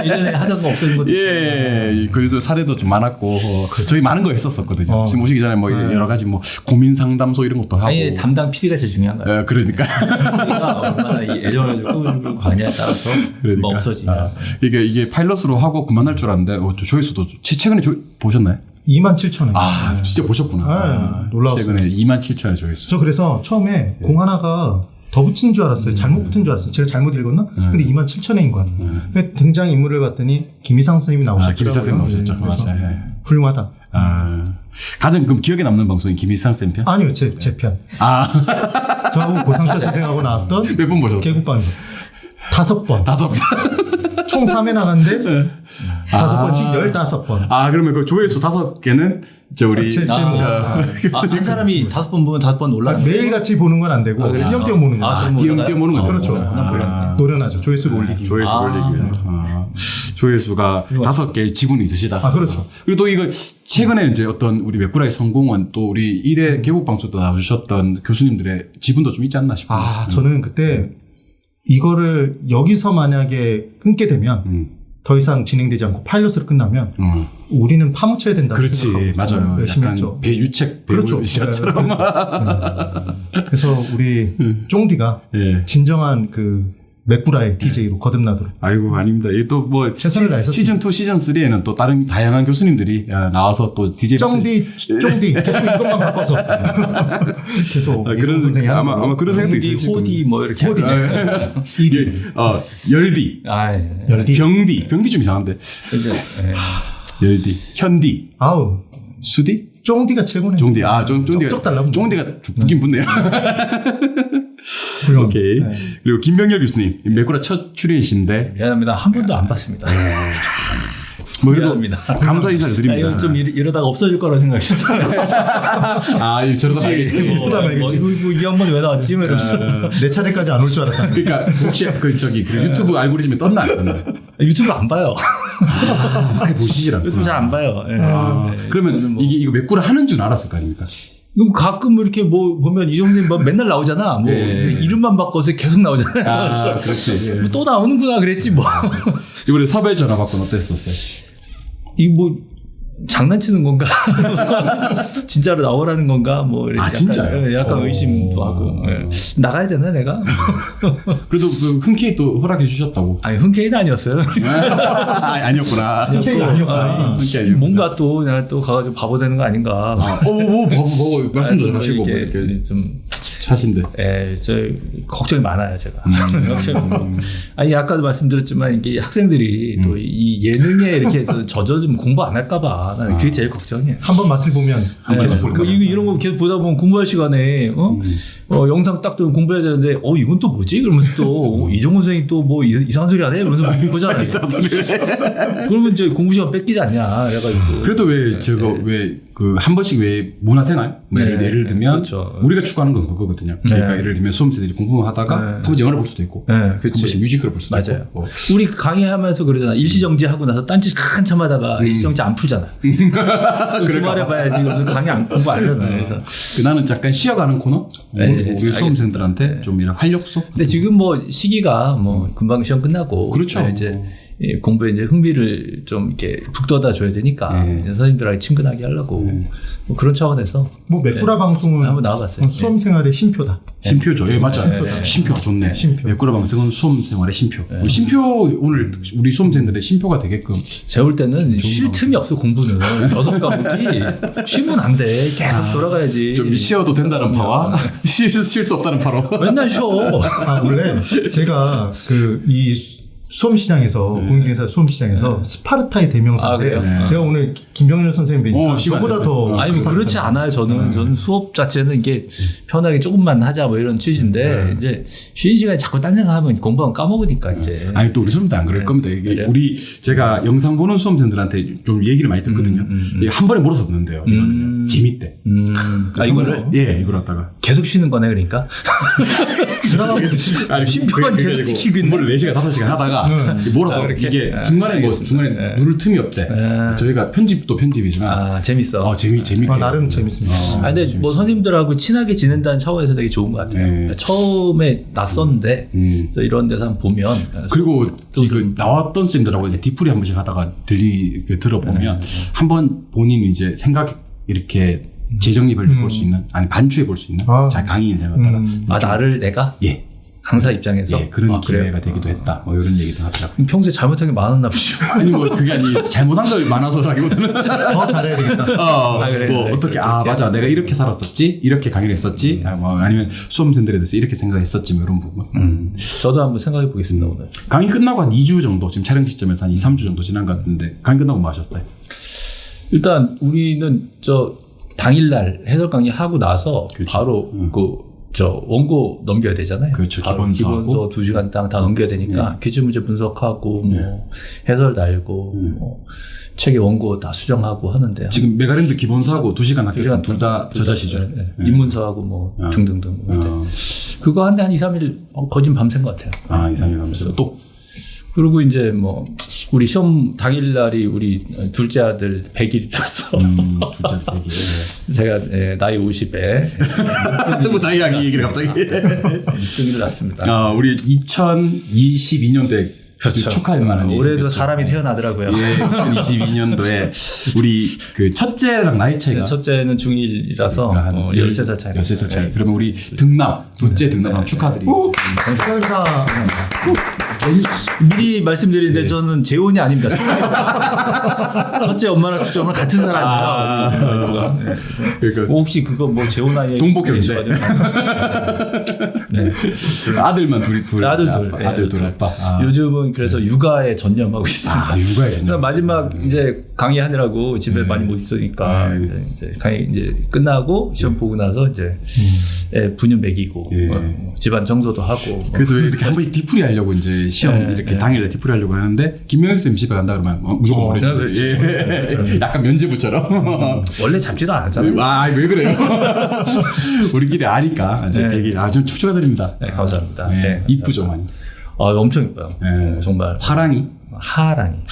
예전에 하던 거 없어진 것도. 예, 그래서 사례도 좀 많았고, 저희 많은 거 했었거든요. 지금 오시기 전에 뭐 여러 가지 뭐 고민 상담소 이런 것도 하고. 아니, 담당 PD가 제일 중요한 거예요. 예, 그러니까. PD가 얼마나 애정을 끌고 가냐에 따라서 그러니까. 뭐 없어지냐. 이게 파일럿으로 하고 그만할 줄 알았는데, 조회수도 최근에 보셨나요? 27,000원. 진짜 보셨구나. 놀라웠어요. 최근에 27,000원 조회수. 저 그래서 처음에 공 하나가 더 붙인 줄 알았어요. 잘못 붙은 줄 알았어요. 제가 잘못 읽었나? 근데 27,000원인 거야. 등장 인물을 봤더니 김희상 선생님이 나오셨더라고요. 김희상 선생님 나오셨죠. 맞아요. 훌륭하다. 가장 그럼 기억에 남는 방송이 김희상 쌤 편? 아니요. 제 편. 저하고 고상철 선생하고 나왔던 몇 번 보셨어요? 개국방송. 5번. 5번. 총 3회 나갔는데 5번씩 15번. 그러면 그 조회수 5개는 우리 한 사람이 5번 보면 5번 올라가. 매일같이 보는 건 안 되고 띄엄띄엄 보는 거예요. 띄엄띄엄 보는 거. 그렇죠. 노련하죠. 조회수를 올리기 위해서. 조회수가 5개 지분이 있으시다. 그렇죠. 그리고 또 이거 최근에 이제 어떤 우리 메꾸라의 성공은 또 우리 1회 개국 방송도 나와주셨던 교수님들의 지분도 좀 있지 않나 싶어요. 저는 그때 이거를 여기서 만약에 끊게 되면 더 이상 진행되지 않고 파일럿으로 끝나면 우리는 파묻혀야 된다고 그렇지, 생각하고 맞아요. 열심히 약간 했죠. 유책 그렇죠. 배우시처럼. 그래서 우리 쫑디가 예. 진정한 그 메꾸라의 DJ로 거듭나도록 아이고 아닙니다. 이게 또 뭐 최선을 다했었습니다. 시즌 2, 시즌 3에는 또 다른 다양한 교수님들이 나와서 또 DJ 쫑디 계속 이것만 바꿔서 계속 그런 선생이 하는 아마 걸로. 그런 생각도 디, 있으실 호디 뭐 이렇게. 호디. 이디. 열디, 아, 예. 열디. 병디 좀 이상한데. 근데, 예. 열디, 현디, 아우 수디, 쫑디가 최고네. 종디. 쫑디가 쩍쩍 달라붙네. 종디가 붙긴 붙네요. 훌륭. 오케이. 그리고 김병렬 교수님, 메꾸라 첫 출연이신데 미안합니다. 한 번도 안 봤습니다. 뭐 그래도 미안합니다. 감사 인사를 아, 드립니다. 이거 좀 이러다가 없어질 거라 생각했어요. 아, 저러다 말겠지. 이러다 말겠지. 이 양반이 왜 나왔지? 뭐 이러면서. 내 차례까지 안 올 줄 알았다. 그러니까 혹시 그 유튜브 알고리즘에 떴나 안 떴나? 유튜브를 안 봐요. 아예 보시질 않구나. 유튜브 잘 안 봐요. 예. 예. 그러면 이거 메꾸라 하는 줄 알았을 거 아닙니까? 그럼 가끔 뭐 이렇게 뭐 보면 이정 선생님 뭐 맨날 나오잖아. 뭐 예. 이름만 바꿔서 계속 나오잖아요. 아, 그래서 그렇지. 예. 뭐또 나오는구나 그랬지 뭐. 이번에 섭외 전화 받고는 어땠었어요? 이거 뭐 장난치는 건가? 진짜로 나오라는 건가? 뭐 이렇게 아, 약간, 진짜요? 예, 약간 의심도 하고. 예. 나가야 되나 내가? 그래도 그 흔쾌히 또 허락해 주셨다고. 아니 흔쾌히는 아니었어요. 아니었구나. 흔쾌히가 아니었구나. 흔쾌히 아니었구나. 뭔가 또 내가 또 가가지고 바보 되는 거 아닌가? 보고 말씀도 뭐 잘하시고 뭐 이렇게 이렇게 좀 차신데. 예, 저 걱정이 많아요, 제가. 걱정이 많아요. 아니, 아까도 말씀드렸지만, 이게 학생들이 또 이 예능에 이렇게 젖어좀 공부 안 할까봐. 나는 그게 제일 걱정이에요. 한번 맛을 보면 계속 볼까. 이런 거 계속 보다 보면 공부할 시간에, 영상 딱 뜨면 공부해야 되는데, 이건 또 뭐지? 그러면서 또, 이정훈 선생님이 또 뭐 이상한 소리 안 해? 그러면서 보잖아요. 이상한 소리를. 그러면 이제 공부 시간 뺏기지 않냐. 그래가지고. 그래도 왜 저거 왜 그 한 번씩 왜 문화생활 뭐 네. 예를 들면 그렇죠. 우리가 추구하는 건 그거거든요. 그러니까 예를 들면 수험생들이 공부만 하다가 한 번씩 영화를 볼 수도 있고, 네, 한 그치. 번씩 뮤지컬을 볼 수도 맞아요. 있고. 우리 강의하면서 그러잖아. 일시정지 하고 나서 딴짓 한참 하다가 일시정지 안 풀잖아. 주말에 봐야지. 그러면 강의 공부 안 하잖아요. 그래서. 그 나는 잠깐 쉬어가는 코너. 네, 우리 알겠습니다. 수험생들한테 좀 이런 활력소. 근데 지금 뭐 시기가 뭐 금방 시험 끝나고. 그렇죠. 이제 공부에 이제 흥미를 좀 이렇게 북돋아 줘야 되니까 네. 선생님들하고 친근하게 하려고 뭐 그런 차원에서 뭐 메꾸라 방송은 한번 나와봤어요. 수험 생활의 심표다. 심표죠. 예, 맞아요. 심표가 좋네. 심표. 메꾸라 방송은 수험 생활의 심표. 우리 심표 오늘 우리 수험생들의 심표가 되게끔 제가 볼 때는 쉴 틈이 없어 공부는 6과목이 쉬면 안 돼. 계속 돌아가야지. 좀 쉬어도 된다는 파와 쉴 수 없다는 파로. 맨날 쉬어. 원래 제가 그 이 수험시장에서 공인중개사 수험시장에서 스파르타의 대명사인데 아, 그래요? 제가 오늘 김병렬 선생님 뵈니까 저보다 더 아니 뭐 그렇지 않아요. 저는 수업 자체는 이게 편하게 조금만 하자 뭐 이런 취지인데 이제 쉬는 시간에 자꾸 딴 생각하면 공부하면 까먹으니까 이제. 아니 또 우리 수험생들 안 그럴 겁니다. 이게 그래요? 우리 제가 영상 보는 수험생들한테 좀 얘기를 많이 듣거든요. 이게 한 번에 몰아서 듣는데요. 이거는요. 재밌대. 이거를 이걸 갖다가 계속 쉬는 거네 그러니까. 드라마 보듯이 아니 심표만 계속 지키고 있네. 공부를 4시간 5시간 하다가 몰아서 그렇게? 이게 아, 중간에 뭐 알겠습니다. 중간에 누를 틈이 없대. 저희가 편집도 편집이지만 아 재밌어. 재밌게 나름 재밌습니다. 근데 뭐 선생님들하고 친하게 지낸다는 차원에서 되게 좋은 것 같아요. 네. 처음에 낯섰는데 그래서 이런 데서 한번 보면 그리고 지금 나왔던 쌤들하고 이제 뒤풀이 한 번씩 하다가 들어보면 한번 본인 이제 생각 이렇게 재정립을 볼 수 있는 아니 반추해 볼 수 있는 자 강의 인생을 갖다가 나를 내가 예 강사 입장에서 그런 그래요? 기회가 되기도 했다. 뭐 이런 얘기도 하더라고요. 평소에 잘못한 게 많았나 보죠. 아니 뭐 그게 아니 잘못한 걸 많아서라기보다는 더 잘해야 되겠다. 뭐 어떻게 맞아 내가 이렇게 살았었지 이렇게 강의를 했었지 뭐 아니면 수험생들에 대해서 이렇게 생각했었지 뭐 이런 부분. 저도 한번 생각해 보겠습니다 오늘. 강의 끝나고 한 2주 정도 지금 촬영 시점에서 한 2, 3주 정도 지난 것 같은데 강의 끝나고 뭐 하셨어요? 일단 우리는 당일날 해설 강의 하고 나서 바로 원고 넘겨야 되잖아요. 그렇죠. 바로 기본서 2시간 다 넘겨야 되니까 퀴즈 문제 분석하고 뭐 해설 달고 뭐 책의 원고 다 수정하고 하는데 지금 메가랜드 기본서하고 2시간 학교 둘 다 저자시죠? 입문서하고 뭐 등등등. 그거 한데 한 2, 3일 거진 밤샌 것 같아요. 2, 3일 하면서 또 그리고 이제 뭐 우리 시험 당일날이 우리 둘째 아들 100일이라서 둘째 아들 100일. 제가 나이 50에 뭐 나이 얘기를 갑자기. 1등을 났습니다. 우리 2022년도에 그렇죠. 축하할 만한 올해도 사람이 태어나더라고요. 예, 2022년도에 우리 그 첫째랑 나이 차이가 첫째는 중1이라서 한 13살 차이. 13살 차이. 그러면 우리 등남, 둘째 등남 축하드리고. 감사합니다. 미리 말씀드리는데 저는 재혼이 아닙니다. 첫째 엄마랑 둘째 엄마랑 같은 사람이에요. 그러니까 혹시 그거 뭐 재혼 아니에요? 동복 결제. 네. 아들만 둘. 아들 둘. 아빠, 아들 둘 아빠. 요즘은 그래서 육아에 전념하고 있습니다. 육아에 그러니까 마지막 이제 강의하느라고 집에 많이 못 있으니까 이제 강의 이제 끝나고 시험 보고 나서 이제 분유 먹이고 집안 청소도 하고. 그래서 왜 이렇게 한 번씩 뒤풀이 하려고 이제 시험 이렇게 당일에 뒤풀이 하려고 하는데 김명일 쌤 집에 간다 그러면 무조건 보내주고. 예. 약간 면제부처럼. 원래 잡지도 않았잖아요. 왜 그래요? 우리끼리 아니까 이제 100일. 좀 축하드립니다. 네, 감사합니다. 네, 이쁘죠 많이. 엄청 이뻐요. 네. 정말. 하랑이. 하랑.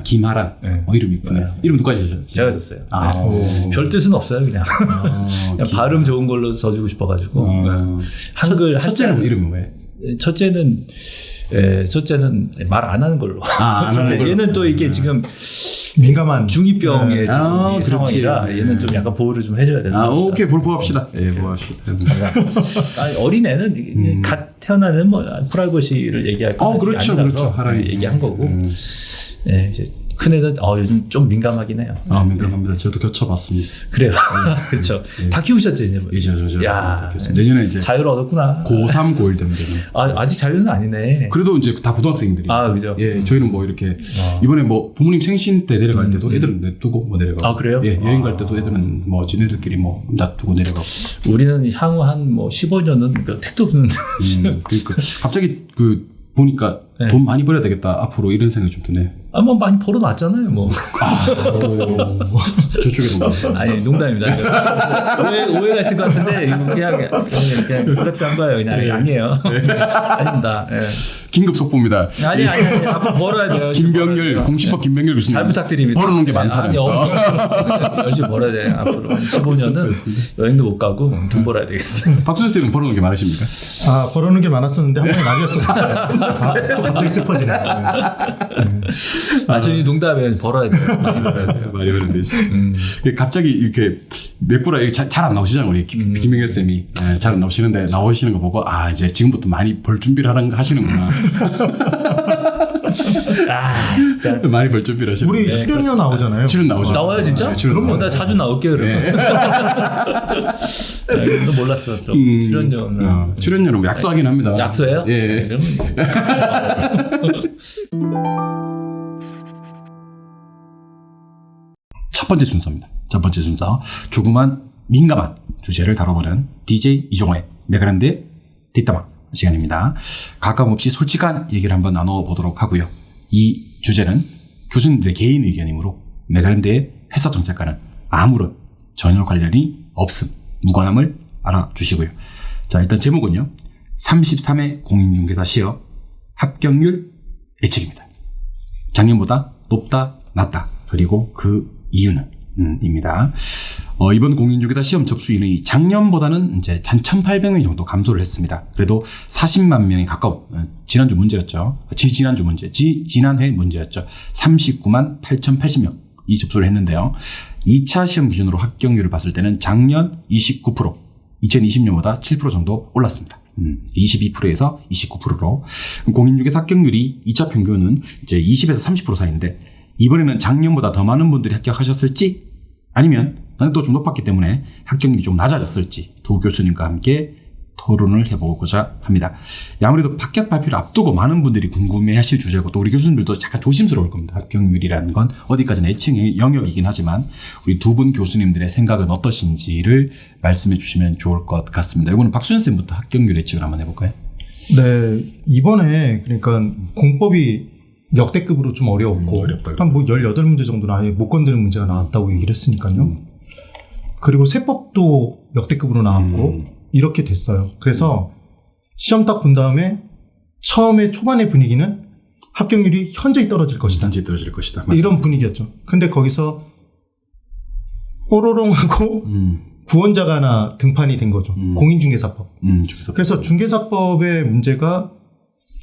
김하랑. 이름 이쁘네. 이름 누가 지으셨어요? 제가 줬어요. 별 뜻은 없어요, 그냥. 그냥 발음 좋은 걸로 써주고 싶어가지고. 한글 첫째는 이름은 왜? 첫째는 말 안 하는 걸로. 안 하는 걸로. 얘는 또 이게 지금 민감한 중2병의 지금 이 그렇지. 상황이라 얘는 좀 약간 보호를 좀 해줘야 돼서. 오케이, 보호합시다. 보호합시다. 어린 애는 갓 태어난 애는 뭐 프라이버시를 얘기할 거 그렇죠. 하랑이 얘기한 거고. 네, 이제 큰 애는 요즘 좀 민감하긴 해요. 민감합니다. 저도 겪어봤습니다. 그래요. 그렇죠. 다 키우셨죠 이제. 이제 야, 내년에 이제 자유를 얻었구나. 고3, 고1 되면 되네. 아직 자유는 아니네. 그래도 이제 다 고등학생들이. 그죠. 예, 저희는 뭐 이렇게 이번에 뭐 부모님 생신 때 내려갈 때도 애들은 내두고 뭐 내려가고. 그래요? 예, 여행 갈 때도 애들은 뭐 지네들끼리 뭐 놔두고 내려가고. 우리는 향후 한 뭐 15년은 그 택도 없는. 그러니까 갑자기 보니까 돈 많이 벌어야 되겠다 앞으로 이런 생각이 좀 드네. 뭐 많이 벌어놨잖아요, 뭐. 저쪽에서. 아니, 농담입니다. 오해가 있을 것 같은데, 이거 그냥 플렉스한 거예요, 그냥. 아니에요. 아닙니다. 긴급 속보입니다. 아니. 앞으로 벌어야 돼요. 김병렬, 공시법 김병렬 교수님. 잘 부탁드립니다. 벌어놓은 게 많다는. 열심히 벌어야 돼요. 앞으로 15년은 여행도 못 가고 돈 벌어야 되겠어요. 박수현 쌤은 벌어놓은 게 많으십니까? 벌어놓은 게 많았었는데 한 번에 나뉘었어. 갑자기 슬퍼지네. 저희 농담에 벌어야 돼요. 많이 벌어야 돼요. 많이 벌어야 되지. 갑자기 이렇게 메꾸라 잘 안 나오시잖아요. 우리 김명일 쌤이. 잘 안 나오시는데 나오시는 거 보고 이제 지금부터 많이 벌 준비를 하시는구나. 진짜. 많이 벌 준비를 하시는 우리 출연료 나오잖아요. 출연 나오죠. 나와요, 진짜? 그럼요. 나 자주 나올게요, 그러면. 너 몰랐어, 또. 출연료는. 출연료는 뭐 약소하긴 합니다. 약소해요? 예. 그러면. 첫 번째 순서입니다. 첫 번째 순서. 조그만 민감한 주제를 다뤄보는 DJ 이종호의 매그랜드의 뒷담화 시간입니다. 가감없이 솔직한 얘기를 한번 나눠보도록 하고요. 이 주제는 교수님들의 개인 의견이므로 매그랜드의 회사 정책과는 아무런 전혀 관련이 없음, 무관함을 알아주시고요. 자, 일단 제목은요. 33회 공인중개사 시험 합격률 예측입니다. 작년보다 높다, 낮다. 그리고 그 이유는 입니다. 이번 공인중개사 시험 접수인이 작년보다는 이제 한 1,800명 정도 감소를 했습니다. 그래도 40만 명이 가까운 지난주 문제였죠. 지난해 문제였죠. 39만 8,080명이 접수를 했는데요. 2차 시험 기준으로 합격률을 봤을 때는 작년 29%, 2020년보다 7% 정도 올랐습니다. 22%에서 29%로 공인중개사 합격률이 2차 평균은 이제 20에서 30% 사이인데 이번에는 작년보다 더 많은 분들이 합격하셨을지 아니면 또 좀 높았기 때문에 합격률이 좀 낮아졌을지 두 교수님과 함께 토론을 해보고자 합니다. 아무래도 합격 발표를 앞두고 많은 분들이 궁금해하실 주제고 또 우리 교수님들도 약간 조심스러울 겁니다. 합격률이라는 건 어디까지나 애칭의 영역이긴 하지만 우리 두 분 교수님들의 생각은 어떠신지를 말씀해 주시면 좋을 것 같습니다. 이거는 박수현 쌤부터 합격률 예측을 한번 해볼까요? 네, 이번에 그러니까 공법이 역대급으로 좀 어려웠고 한 뭐 18문제 정도는 아예 못 건드는 문제가 나왔다고 얘기를 했으니까요. 그리고 세법도 역대급으로 나왔고 이렇게 됐어요. 그래서 시험 딱 본 다음에 처음에 초반의 분위기는 합격률이 현저히 떨어질 것이다. 단지 떨어질 것이다. 맞아요. 이런 분위기였죠. 근데 거기서 뽀로롱하고 구원자가 하나 등판이 된 거죠. 공인중개사법. 중개사법. 그래서 중개사법의 문제가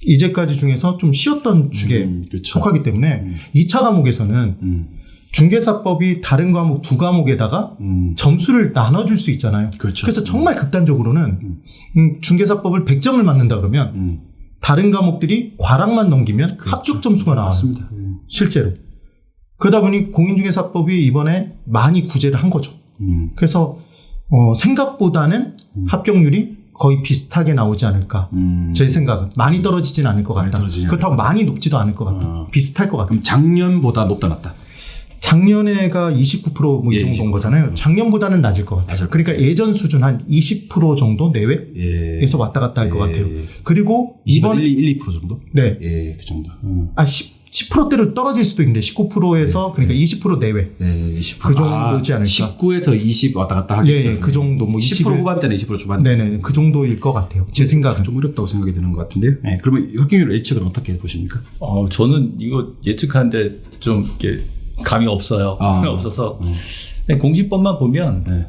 이제까지 중에서 좀 쉬웠던 축에 그렇죠. 속하기 때문에 2차 과목에서는 중개사법이 다른 과목 두 과목에다가 점수를 나눠줄 수 있잖아요. 그렇죠. 그래서 정말 극단적으로는 중개사법을 100점을 맞는다 그러면 다른 과목들이 과락만 넘기면 합격 점수가 나와요. 맞습니다. 실제로. 그러다 보니 공인중개사법이 이번에 많이 구제를 한 거죠. 그래서 생각보다는 합격률이 거의 비슷하게 나오지 않을까. 제 생각은. 많이 떨어지진 않을 것 같다. 그렇다고 많이 높지도 않을 것 같다. 비슷할 것 같다. 그럼 작년보다 높다 낮다. 작년에가 29% 이 정도인 거잖아요. 작년보다는 낮을 것 같아요. 그러니까 예전 수준 한 20% 정도 내외에서 왔다 갔다 할 것 같아요. 그리고 이번 1, 2% 정도? 네. 예, 그 정도. 10%대로 떨어질 수도 있는데 19%에서 그러니까 20% 내외. 예, 20%. 그 정도지 않을까. 19에서 20 왔다 갔다 하기. 예, 그 정도 뭐 10% 후반대는 20% 초반대. 네네, 그 정도일 것 같아요. 제 생각은. 좀 어렵다고 생각이 드는 것 같은데요. 네, 그러면 합격률 예측은 어떻게 보십니까? 저는 이거 예측하는데 좀 이렇게 감이 없어요. 없어서 근데 공시법만 보면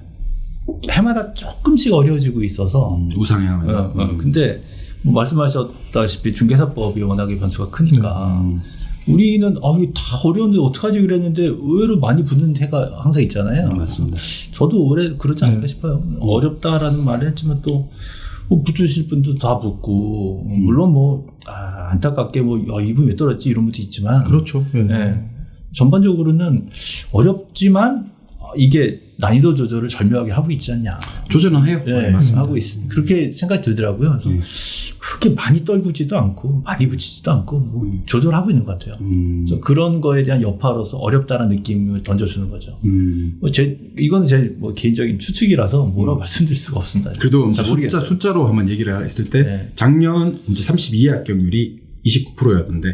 해마다 조금씩 어려워지고 있어서 우상향하면. 근데 뭐 말씀하셨다시피 중개사법이 워낙에 변수가 크니까 우리는 이게 다 어려운데 어떡하지 그랬는데 의외로 많이 붙는 해가 항상 있잖아요. 맞습니다. 저도 올해 그러지 않을까 싶어요. 어렵다라는 말을 했지만 또 붙으실 분도 다 붙고 물론 뭐 안타깝게 뭐 이분 왜 떨었지 이런 분도 있지만 그렇죠. 네. 전반적으로는 어렵지만 이게 난이도 조절을 절묘하게 하고 있지 않냐. 조절은 해요. 네, 맞습니다. 하고 있습니다. 그렇게 생각이 들더라고요. 그래서 그렇게 많이 떨구지도 않고 많이 붙이지도 않고 뭐 조절하고 있는 것 같아요. 그래서 그런 거에 대한 여파로서 어렵다는 느낌을 던져주는 거죠. 이거는 제 뭐 개인적인 추측이라서 뭐라고 말씀드릴 수가 없습니다. 그래도 잘 모르겠어요. 숫자로 한번 얘기를 했을 때 작년 이제 32회 합격률이 29%였는데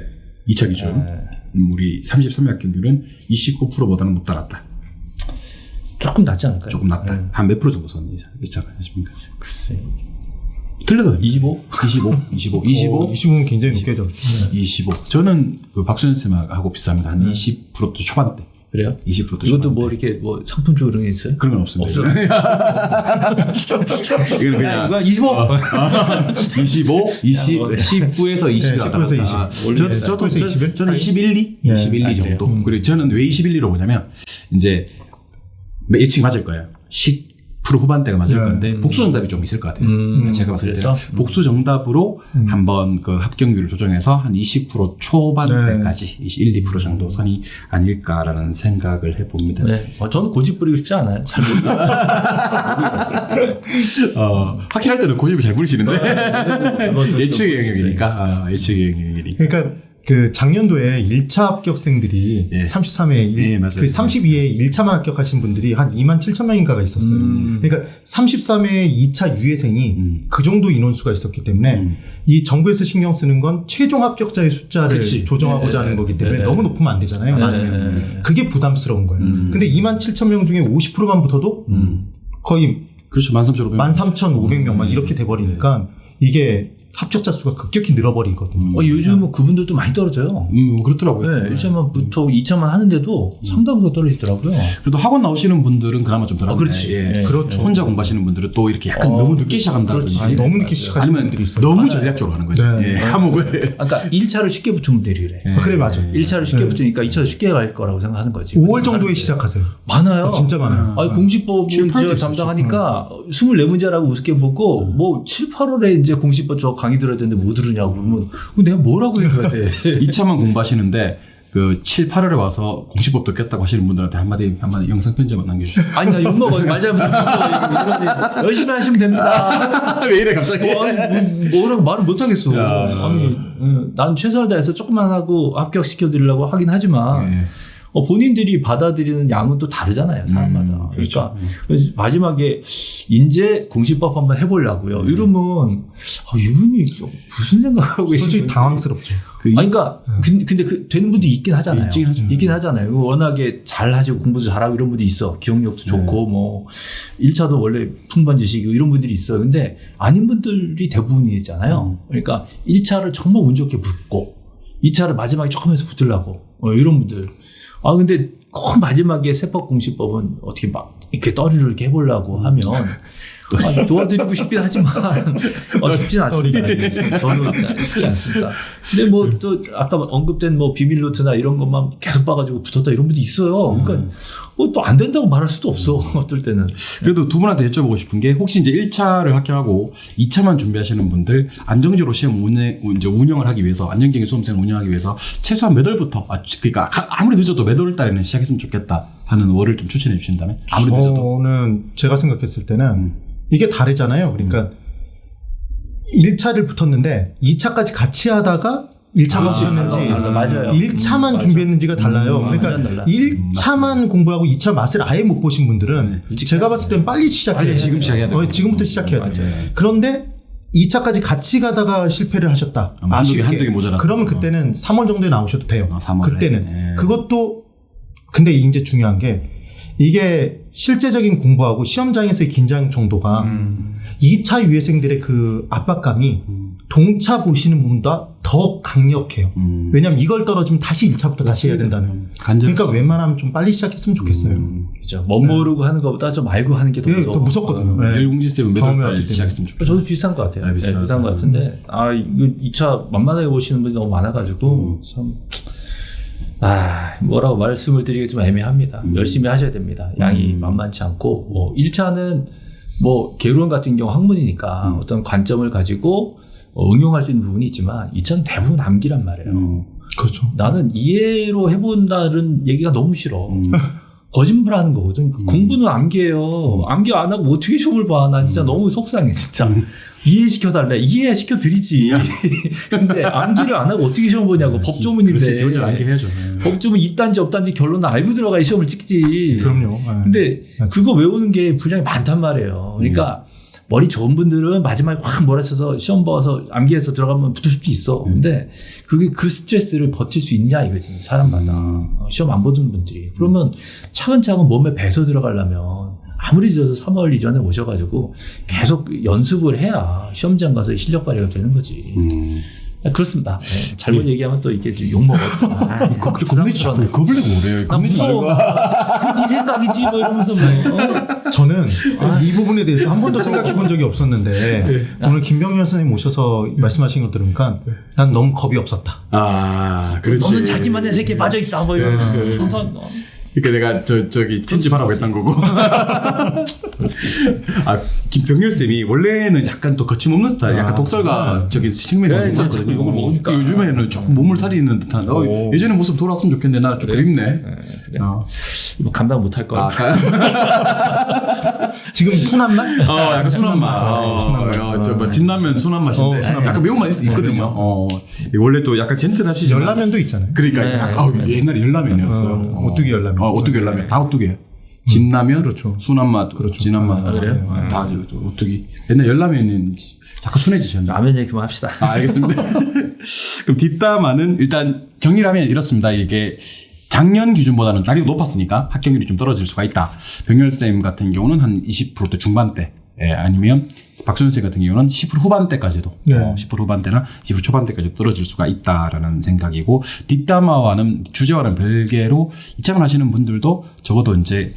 2차 기준 우리 33회 합격률은 29%보다는 높다 낮다. 조금 낮지 않을까요? 조금 낮다. 한 몇 프로 정도 선 있습니까? 글쎄. 틀려도 25? 25는 굉장히 높게 잡죠. 25. 저는 그 박수현 쌤하고 비슷합니다. 한 20%도 초반대. 그래요? 20%도 이것도 초반대. 뭐 이렇게 뭐 상품주 그런 게 있어요? 그런 건 없습니다. 없어요? 이거는 그냥 25! 25, 20, 19에서 20. 19에서 20. 저도 21? 저는 21, 2? 21, 2 정도. 그리고 저는 왜 21, 2로 보냐면 이제 예측이 맞을 거예요. 10% 후반대가 맞을 건데 복수 정답이 좀 있을 것 같아요. 제가 봤을 때 복수 정답으로 한번 그 합격률을 조정해서 한 20% 초반대까지 21, 2% 정도 선이 아닐까라는 생각을 해봅니다. 네. 저는 고집 부리고 싶지 않아요. 잘 모르겠어요. 확실할 때는 고집을 잘 부리시는데 예측의 영역이니까. 예측의 영역이니까. 그러니까 그 작년도에 1차 합격생들이 33회, 맞아요. 그 32회 1차만 합격하신 분들이 한 27,000명인가가 있었어요. 그러니까 33회 2차 유예생이 그 정도 인원수가 있었기 때문에 이 정부에서 신경 쓰는 건 최종 합격자의 숫자를 조정하고자 하는 거기 때문에 너무 높으면 안 되잖아요. 많으면. 그게 부담스러운 거예요. 근데 27,000명 중에 50%만 붙어도 거의 그렇죠. 13,500명. 13,500명 막 이렇게 돼버리니까 이게 합격자 수가 급격히 늘어버리거든요. 요즘은 그분들도 많이 떨어져요. 그렇더라고요. 네, 1차만부터 2차만 하는데도 상당수가 떨어지더라고요. 그래도 학원 나오시는 분들은 그나마 좀 덜한데. 그렇지. 그렇죠. 혼자 공부하시는 분들은 또 이렇게 약간 너무 늦게 시작한다든지. 너무 늦게 시작하시는 아니면 분들이 있어요. 너무 전략적으로 하는 거지. 과목을. 그러니까 1차를 쉽게 붙은 분들이 그래. 그래, 맞아. 1차를 쉽게 붙으니까 2차도 쉽게 갈 거라고 생각하는 거지. 5월 정도에 시작하세요. 많아요. 진짜 많아요. 공시법은 제가 담당하니까 24문제라고 우습게 보고 뭐 7, 8월에 이제 공시법 저 강의 들어야 되는데 못 들으냐고 그러면 내가 뭐라고 해줘야 돼. 2차만 공부하시는데 그 7, 8월에 와서 공시법도 꼈다고 하시는 분들한테 한마디 영상 편지 한번 남겨주세요. 아니 나 욕먹어. 말 잘못하면 열심히 하시면 됩니다. 왜 이래 갑자기? 뭐라고 말을 못하겠어. 아니 난 최선을 다해서 조금만 하고 합격시켜드리려고 하긴 하지만 본인들이 받아들이는 양은 또 다르잖아요. 사람마다. 그러니까 마지막에 인제 공시법 한번 해보려고요. 이러면 이분이 무슨 생각을 하고 계신지 솔직히 당황스럽죠. 그러니까 근데 되는 분도 있긴 하잖아요. 있긴 하잖아요. 워낙에 잘 하시고 공부도 잘하고 이런 분도 있어. 기억력도 좋고 뭐 1차도 원래 풍부한 지식이고 이런 분들이 있어요. 근데 아닌 분들이 대부분이잖아요. 그러니까 1차를 정말 운 좋게 붙고 2차를 마지막에 조금 해서 붙으려고 이런 분들. 아 근데 꼭 마지막에 세법공시법은 어떻게 막 이렇게 떠리를 이렇게 해보려고 하면 도와드리고 싶긴 하지만 쉽진 않습니다. 저는 쉽지 않습니다. 근데 뭐 또 아까 언급된 뭐 비밀 노트나 이런 것만 계속 봐가지고 붙었다 이런 분도 있어요. 그러니까 또 안 된다고 말할 수도 없어. 어떨 때는. 그래도 두 분한테 여쭤보고 싶은 게 혹시 이제 1차를 합격하고 2차만 준비하시는 분들 안정적으로 시험 운영을 하기 위해서 안정적인 수험생을 운영하기 위해서 최소한 몇 월부터 그러니까 아무리 늦어도 몇 월 달에는 시작했으면 좋겠다 하는 월을 좀 추천해 주신다면 아무리 늦어도 저는 제가 생각했을 때는 이게 다르잖아요. 그러니까 1차를 붙었는데 2차까지 같이 하다가 1차만 붙었는지 맞아요. 1차만 준비했는지가 달라요. 그러니까 달라. 1차만 공부하고 2차 맛을 아예 못 보신 분들은 제가 봤을 땐 빨리 시작해야 돼요. 지금 시작해야 돼요. 지금부터 시작해야 돼요. 그런데 2차까지 같이 가다가 실패를 하셨다. 한두 개 모자랐어. 그러면 그때는 3월 정도에 나오셔도 돼요. 3월에. 그때는. 그것도 근데 이제 중요한 게 이게 실제적인 공부하고 시험장에서의 긴장 정도가 2차 유예생들의 그 압박감이 동차 보시는 분보다 더 강력해요. 왜냐하면 이걸 떨어지면 다시 1차부터 다시 해야 된다는. 그러니까 웬만하면 좀 빨리 시작했으면 좋겠어요. 그렇죠. 멋모르고 하는 것보다 좀 알고 하는 게 더 무서워. 더 무섭거든요. 네. 일공지쌤은 몇월 달 시작했으면 좋겠어요. 저도 비슷한 것 같아요. 비슷한 것 같은데 이거 2차 만만하게 보시는 분이 너무 많아가지고 참. 뭐라고 말씀을 드리기 좀 애매합니다. 열심히 하셔야 됩니다. 양이 만만치 않고, 1차는 뭐, 개론 같은 경우 학문이니까 어떤 관점을 가지고 응용할 수 있는 부분이 있지만, 2차는 대부분 암기란 말이에요. 그렇죠. 나는 이해로 해본다는 얘기가 너무 싫어. 거짓말 하는 거거든. 공부는 암기예요. 암기 안 하고 어떻게 시험을 봐. 난 진짜 너무 속상해, 진짜. 이해시켜달래. 이해시켜드리지. 근데 암기를 안 하고 어떻게 시험 보냐고. 법조문인데. 그렇지, 기본적으로 암기해야죠. 법조문 있단지 없단지 결론은 알고 들어가야 시험을 찍지. 그럼요. 근데 그거 외우는 게 분량이 많단 말이에요. 그러니까 머리 좋은 분들은 마지막에 확 몰아쳐서 시험 봐서 암기해서 들어가면 붙을 수도 있어. 근데 그게 그 스트레스를 버틸 수 있냐 이거지. 사람마다. 시험 안 보던 분들이. 그러면 차근차근 몸에 배서 들어가려면 아무리 늦어도 3월 이전에 오셔가지고 계속 연습을 해야 시험장 가서 실력 발휘가 되는 거지. 그렇습니다. 네. 잘못 얘기하면 또 이게 욕먹어. 겁내지 말고 겁을 내고 그래요. 겁내지 말고. 그네 생각이지 뭐 이러면서 뭐. 저는 이 부분에 대해서 한 번도 생각해 본 적이 없었는데 오늘 김병렬 선생님 오셔서 말씀하신 걸 들으니까 난 너무 겁이 없었다. 그렇지. 너는 자기만의 세계에 빠져있다 뭐 이런. 그러니까 내가 저기 편집하라고 했던 거고. 김병렬 쌤이 원래는 약간 또 거침없는 스타일, 약간 독설가 저기 측면이 좀 있었거든요. 이걸 먹으니까. 요즘에는 조금 몸을 사리는 듯한. 예전에 모습 돌아왔으면 좋겠는데 나 좀 그립네. 그래. 뭐 감당 못할 거야. 지금 순한 맛? 약간 순한 맛. 뭐 진라면 순한 맛인데. 약간 매운맛 있거든요. 원래 또 약간 젠틀하시지만. 열라면도 있잖아요. 그러니까 옛날에 열라면이었어요. 오뚜기 열라면. 오뚜기 열라면. 다 오뚜기예요. 진라면, 그렇죠. 순한 맛, 진한 맛. 그래요? 다 오뚜기. 옛날 열라면은 자꾸 순해지셨는데. 라면 얘기 그만합시다. 알겠습니다. 그럼 뒷담화는 일단 정리를 하면 이렇습니다. 이게 작년 기준보다는 난이도 높았으니까 합격률이 좀 떨어질 수가 있다. 병렬쌤 같은 경우는 한 20% 중반대, 아니면 박수현 같은 경우는 10% 후반대까지도 10% 후반대나 10% 초반대까지 떨어질 수가 있다라는 생각이고, 뒷담화와는 주제와는 별개로 2차만 하시는 분들도 적어도 이제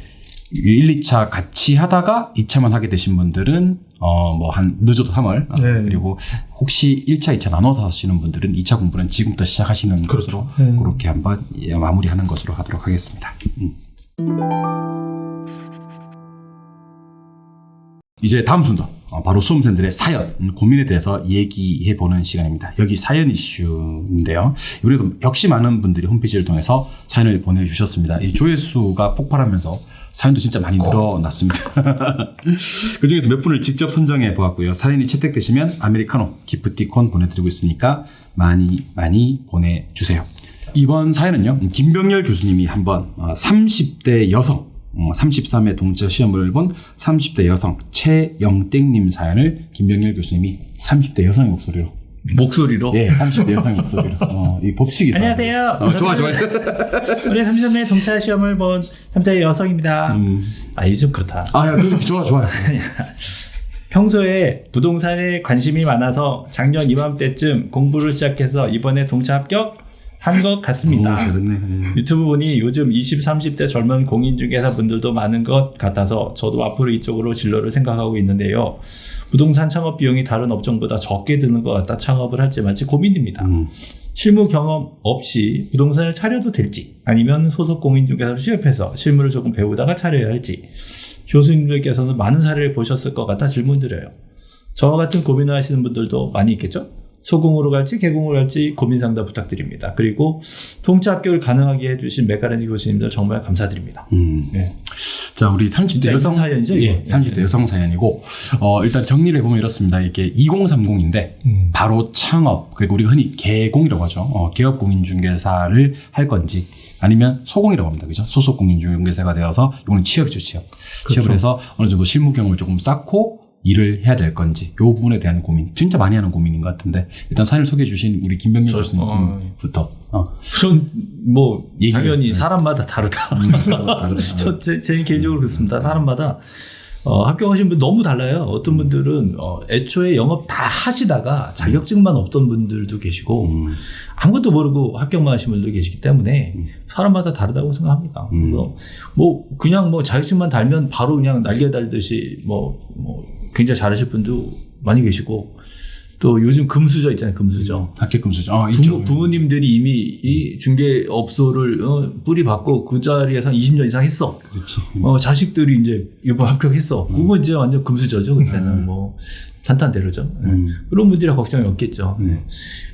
1, 2차 같이 하다가 2차만 하게 되신 분들은 뭐 한 늦어도 3월 그리고 혹시 1차, 2차 나눠서 하시는 분들은 2차 공부는 지금부터 시작하시는 것으로 그렇게 한번 마무리하는 것으로 하도록 하겠습니다. 이제 다음 순서 바로 수험생들의 사연, 고민에 대해서 얘기해보는 시간입니다. 여기 사연 이슈인데요. 이번에도 역시 많은 분들이 홈페이지를 통해서 사연을 보내주셨습니다. 이 조회수가 폭발하면서 사연도 진짜 많이 늘어났습니다. 그중에서 몇 분을 직접 선정해 보았고요. 사연이 채택되시면 아메리카노, 기프티콘 보내드리고 있으니까 많이 보내주세요. 이번 사연은요, 김병렬 교수님이 한번 30대 여성 33회 동차 시험을 본 30대 여성 최영땡님 사연을 김병렬 교수님이 30대 여성의 목소리로 30대 여성의 목소리로 이 법칙이 있어요. 안녕하세요. 좋아. 우리 33회 동차 시험을 본 3대 여성입니다. 요즘 그렇다. 좋아. 평소에 부동산에 관심이 많아서 작년 이맘때쯤 공부를 시작해서 이번에 동차 합격, 한 것 같습니다. 잘했네. 유튜브 보니 요즘 20, 30대 젊은 공인중개사 분들도 많은 것 같아서 저도 앞으로 이쪽으로 진로를 생각하고 있는데요. 부동산 창업 비용이 다른 업종보다 적게 드는 것 같아 창업을 할지 말지 고민입니다. 실무 경험 없이 부동산을 차려도 될지 아니면 소속 공인중개사로 취업해서 실무를 조금 배우다가 차려야 할지 교수님들께서는 많은 사례를 보셨을 것 같아 질문드려요. 저와 같은 고민을 하시는 분들도 많이 있겠죠? 소공으로 갈지 개공으로 갈지 고민 상담 부탁드립니다. 그리고 통짜 합격을 가능하게 해주신 메카렌지 교수님들 정말 감사드립니다. 네. 자, 우리 30대 여성 사연이죠? 예, 30대 여성 사연이고 일단 정리를 해보면 이렇습니다. 이게 2030인데 바로 창업 그리고 우리가 흔히 개공이라고 하죠. 개업 공인중개사를 할 건지 아니면 소공이라고 합니다. 그죠? 소속 공인중개사가 되어서 이거는 취업이죠, 취업. 그렇죠. 취업을 해서 어느 정도 실무 경험을 조금 쌓고 일을 해야 될 건지 이 부분에 대한 고민 진짜 많이 하는 고민인 것 같은데 일단 사연을 소개해 주신 우리 김병렬 교수님부터 전 뭐 얘기를, 당연히 사람마다 다르다. 제 개인적으로 그렇습니다. 사람마다 합격하신 분 너무 달라요. 어떤 분들은 애초에 영업 다 하시다가 자격증만 없던 분들도 계시고 아무것도 모르고 합격만 하신 분들도 계시기 때문에 사람마다 다르다고 생각합니다. 그래서 뭐 그냥 뭐 자격증만 달면 바로 그냥 날개 달듯이 뭐 굉장히 잘하실 분도 많이 계시고 또 요즘 금수저 있잖아요. 금수저. 합격 금수저. 부모님들이 이미 이 중개업소를 뿌리 받고 그 자리에서 20년 이상 했어. 그렇지. 자식들이 이제 이번 합격했어. 그거 이제 완전 금수저죠. 그때는 뭐 산탄대로죠. 그런 분들이 걱정이 없겠죠.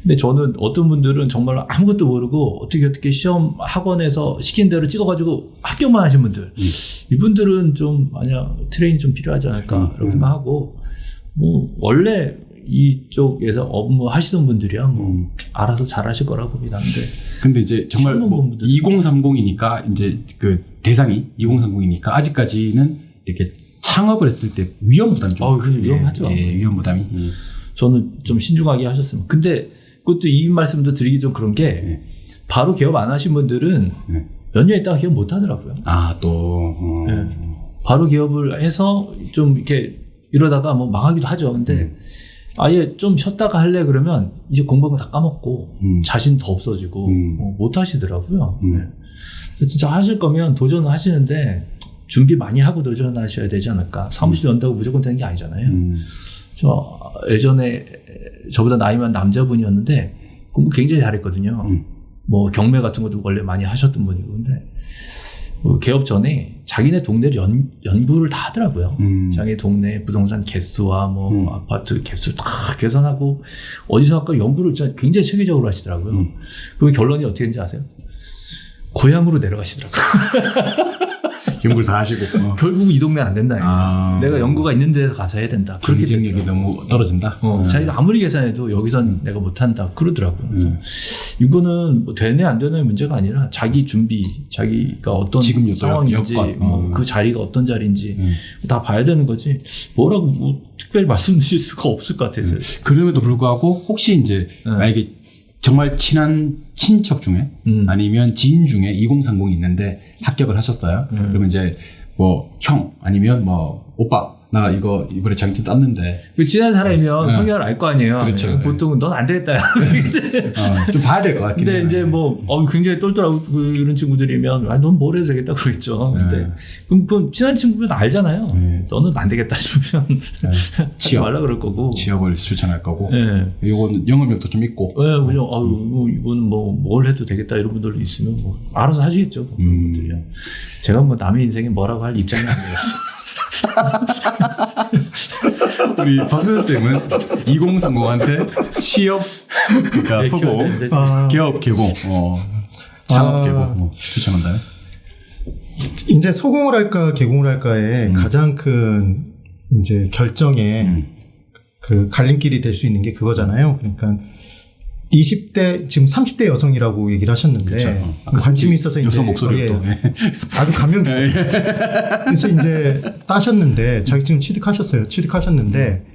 근데 저는 어떤 분들은 정말 아무것도 모르고 어떻게 시험 학원에서 시킨 대로 찍어가지고 합격만 하신 분들. 이분들은 좀 만약 트레이닝 좀 필요하지 않을까라고 생각하고 뭐 원래 이쪽에서 업무 하시던 분들이야 뭐 알아서 잘하실 거라고 봅니다. 근데 이제 정말 뭐 2030이니까 이제 그 대상이 2030이니까 아직까지는 이렇게 창업을 했을 때 위험 부담이 좀 그게 위험하죠. 예, 위험 부담이. 저는 좀 신중하게 하셨으면. 근데 그것도 이 말씀도 드리기 좀 그런 게 바로 개업 안 하신 분들은 몇 년 있다가 개업 못 하더라고요. 바로 개업을 해서 좀 이렇게 이러다가 뭐 망하기도 하죠. 근데 아예 좀 쉬었다가 할래 그러면 이제 공부한 거 다 까먹고 자신 더 없어지고 못 하시더라고요. 그래서 진짜 하실 거면 도전을 하시는데 준비 많이 하고 도전하셔야 되지 않을까. 사무실 연다고 무조건 되는 게 아니잖아요. 저 예전에 저보다 나이 많은 남자분이었는데 공부 굉장히 잘했거든요. 뭐 경매 같은 것도 원래 많이 하셨던 분이고 근데 개업 전에 자기네 동네를 연구를 다 하더라고요. 자기 동네 부동산 개수와 뭐 아파트 개수 다 계산하고 어디서 할까 연구를 굉장히 체계적으로 하시더라고요. 그 결론이 어떻게 된지 아세요? 고향으로 내려가시더라고요. 연구를 다 하시고 결국 이 동네 안 된다. 내가 연구가 있는 데서 가서 해야 된다. 그렇게 경쟁력이 너무 떨어진다. 자기가 아무리 계산해도 여기선 내가 못한다. 그러더라고요. 그래서 이거는 뭐 되네 안 되네 문제가 아니라 자기 준비, 자기가 어떤 지금 상황인지, 그 자리가 어떤 자리인지 다 봐야 되는 거지. 뭐라고 뭐 특별히 말씀드릴 수가 없을 것 같아서. 그럼에도 불구하고 혹시 이제 만약에 정말 친한 친척 중에 아니면 지인 중에 2030이 있는데 합격을 하셨어요. 그러면 이제 뭐 형 아니면 뭐 오빠 나 이거 이번에 자격증 땄는데 그 친한 사람이면 성향을 알 거 아니에요. 그렇죠. 보통은 넌 안 되겠다. 좀 봐야 될 것 같긴 근데 해요. 이제 뭐 굉장히 똘똘하고 이런 친구들이면 넌 뭘 해도 되겠다 그러겠죠. 근데 그럼 그 친한 친구면 알잖아요. 너는 안 되겠다 싶으면 하지 말라 그럴 거고 취업을 추천할 거고. 이거는 영업력도 좀 있고. 그냥 이건 뭐 뭘 해도 되겠다 이런 분들도 있으면 뭐 알아서 하시겠죠. 그런 분들이요. 제가 뭐 남의 인생에 뭐라고 할 입장이 아니라서. 우리 박순 쌤은 2030한테 취업, 그러니까 소고, 개업 개공, 창업 개공 추천한다요? 이제 소공을 할까 개공을 할까의 가장 큰 이제 결정에 그 갈림길이 될 수 있는 게 그거잖아요. 그러니까 20대 지금 30대 여성이라고 얘기를 하셨는데 그렇죠. 관심이 있어서 이제 여성 목소리로 또 아주 감명 그래서 이제 따셨는데 자격증 취득하셨는데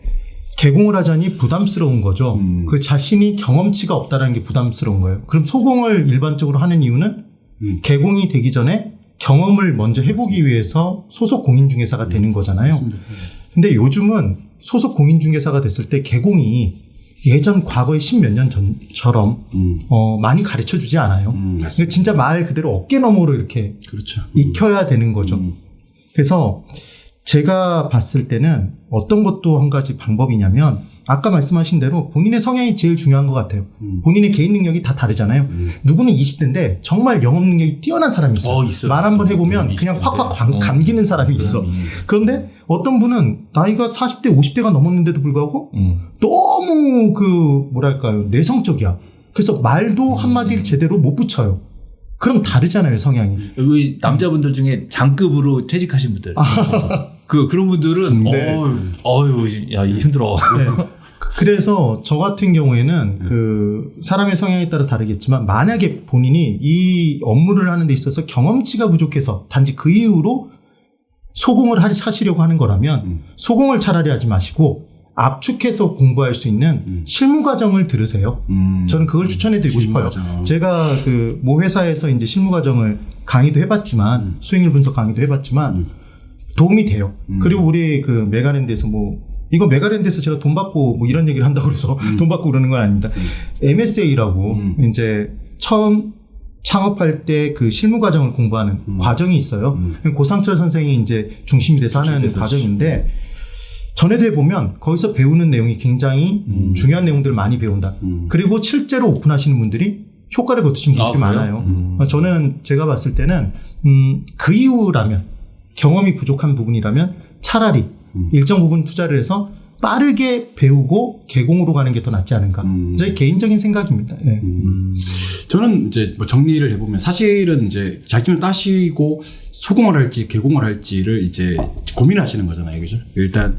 개공을 하자니 부담스러운 거죠. 그 자신이 경험치가 없다라는 게 부담스러운 거예요. 그럼 소공을 일반적으로 하는 이유는 개공이 되기 전에 경험을 먼저 해보기 위해서 소속 공인중개사가 되는 거잖아요. 근데 요즘은 소속 공인중개사가 됐을 때 개공이 예전 과거의 10몇 년 전처럼 많이 가르쳐 주지 않아요. 그러니까 진짜 말 그대로 어깨 너머로 이렇게 그렇죠. 익혀야 되는 거죠. 그래서 제가 봤을 때는 어떤 것도 한 가지 방법이냐면 아까 말씀하신 대로 본인의 성향이 제일 중요한 것 같아요. 본인의 개인 능력이 다 다르잖아요. 누구는 20대인데 정말 영업 능력이 뛰어난 사람이 있어요. 있어요. 말 한번 해보면 그냥 확확 감기는 사람이 있어. 그런데 어떤 분은 나이가 40대, 50대가 넘었는데도 불구하고 너무 뭐랄까요, 내성적이야. 그래서 말도 한마디를 제대로 못 붙여요. 그럼 다르잖아요, 성향이. 여기 남자분들 중에 장급으로 퇴직하신 분들. 그런 분들은, 네. 야, 힘들어. 네. 그래서 저 같은 경우에는 사람의 성향에 따라 다르겠지만 만약에 본인이 이 업무를 하는 데 있어서 경험치가 부족해서 단지 그 이유로 소공을 하시려고 하는 거라면 소공을 차라리 하지 마시고 압축해서 공부할 수 있는 실무 과정을 들으세요. 저는 그걸 추천해 드리고 싶어요. 과정. 제가 모 회사에서 이제 실무 과정을 강의도 해봤지만 수익률 분석 강의도 해봤지만 도움이 돼요. 그리고 우리 메가랜드에서 이거 메가랜드에서 제가 돈 받고 이런 얘기를 한다고 그래서 돈 받고 그러는 건 아닙니다. MSA라고 이제 처음 창업할 때 실무 과정을 공부하는 과정이 있어요. 고상철 선생이 이제 중심이 돼서 하는 과정인데 전에도 해보면 거기서 배우는 내용이 굉장히 중요한 내용들을 많이 배운다. 그리고 실제로 오픈하시는 분들이 효과를 거두신 분들이 많아요. 저는 제가 봤을 때는 그 이유라면 경험이 부족한 부분이라면 차라리 일정 부분 투자를 해서 빠르게 배우고 개공으로 가는 게 더 낫지 않은가. 저희 개인적인 생각입니다. 네. 저는 이제 정리를 해보면 사실은 이제 자격증을 따시고 소공을 할지 개공을 할지를 이제 고민을 하시는 거잖아요. 그죠? 일단,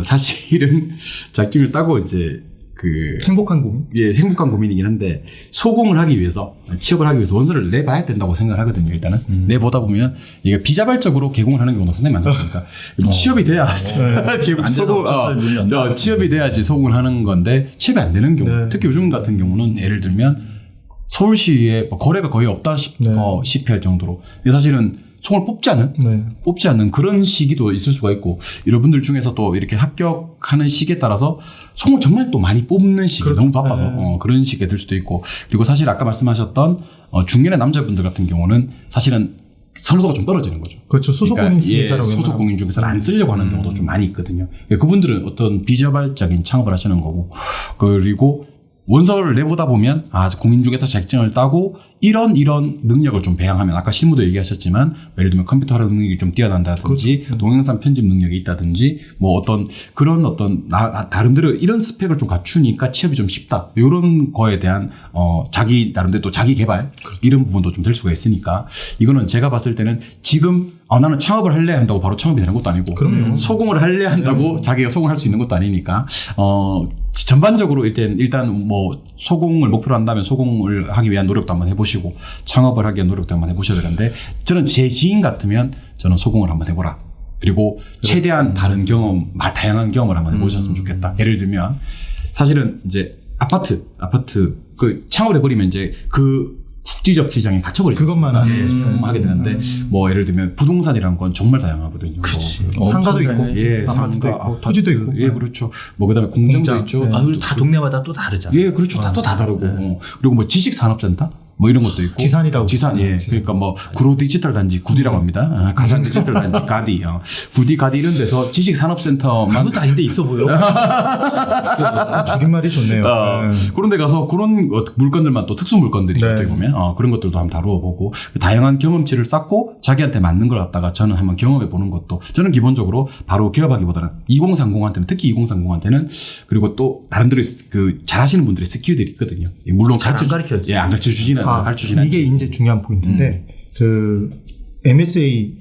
사실은 자격증을 따고 이제 행복한 고민? 예, 행복한 고민이긴 한데 소공을 하기 위해서 취업을 하기 위해서 원서를 내봐야 된다고 생각을 하거든요. 일단은 내보다 보면 이게 비자발적으로 개공을 하는 경우도 상당히 많지 않습니까? 취업이 돼야 취업이 돼야지 소공을 하는 건데 취업이 안 되는 경우, 특히 요즘 같은 경우는 예를 들면 서울시에 거래가 거의 없다시피 할 정도로 사실은 송을 뽑지 않는 그런 시기도 있을 수가 있고, 여러분들 중에서 또 이렇게 합격하는 시기에 따라서 송을 정말 또 많이 뽑는 시기, 그렇죠. 너무 바빠서 그런 시기가 될 수도 있고, 그리고 사실 아까 말씀하셨던 중년의 남자분들 같은 경우는 사실은 선호도가 좀 떨어지는 거죠. 그렇죠. 소속공인 중에서 소속공인 중에서는 안 쓰려고 하는 경우도 좀 많이 있거든요. 그분들은 어떤 비자발적인 창업을 하시는 거고, 그리고 원서를 내보다 보면 공인 중개사 자격증을 따고 이런 능력을 좀 배양하면 아까 실무도 얘기하셨지만 예를 들면 컴퓨터 하는 능력이 좀 뛰어난다든지 그렇죠. 동영상 편집 능력이 있다든지 나름대로 이런 스펙을 좀 갖추니까 취업이 좀 쉽다. 이런 거에 대한 자기 나름대로 또 자기 개발 그렇죠. 이런 부분도 좀 될 수가 있으니까 이거는 제가 봤을 때는 지금 나는 창업을 할래 한다고 바로 창업이 되는 것도 아니고 그럼요. 소공을 할래 한다고 자기가 소공을 할 수 있는 것도 아니니까 전반적으로 일단 소공을 목표로 한다면 소공을 하기 위한 노력도 한번 해보시고 창업을 하기 위한 노력도 한번 해보셔야 되는데 저는 제 지인 같으면 저는 소공을 한번 해보라. 그리고 최대한 다양한 경험을 한번 해보셨으면 좋겠다. 예를 들면 사실은 이제 아파트 창업을 해버리면 이제 국지적 시장에 갇혀버리죠. 그것만 하게 되는데 예를 들면 부동산이라는 건 정말 다양하거든요. 그렇지. 상가도 있고, 예, 상가도 있고, 토지도 있고, 예, 그렇죠. 그다음에 공장도 있죠. 다 동네마다 또 다르잖아요. 예, 그렇죠. 다 다르고. 그리고 지식산업센터 이런 것도 있고. 지산이라고. 예. 그러니까 구로 디지털 단지 구디라고 합니다. 가산 디지털 단지 가디. 구디 가디 이런 데서 지식산업센터만. 아무것도 아닌데 있어 보여. 줄임말이 좋네요. 그런 데 가서 그런 물건들만 또 특수 물건들이 어떻게 보면 그런 것들도 한번 다루어 보고 다양한 경험치를 쌓고 자기한테 맞는 걸 갖다가 저는 한번 경험해 보는 것도 저는 기본적으로 바로 기업하기보다는 2030한테는 특히 2030한테는 그리고 또 나름대로 잘하시는 분들의 스킬들이 있거든요. 물론 안 가르쳐주지. 예, 안 가르쳐 주지는 이게 이제 중요한 포인트인데 MSA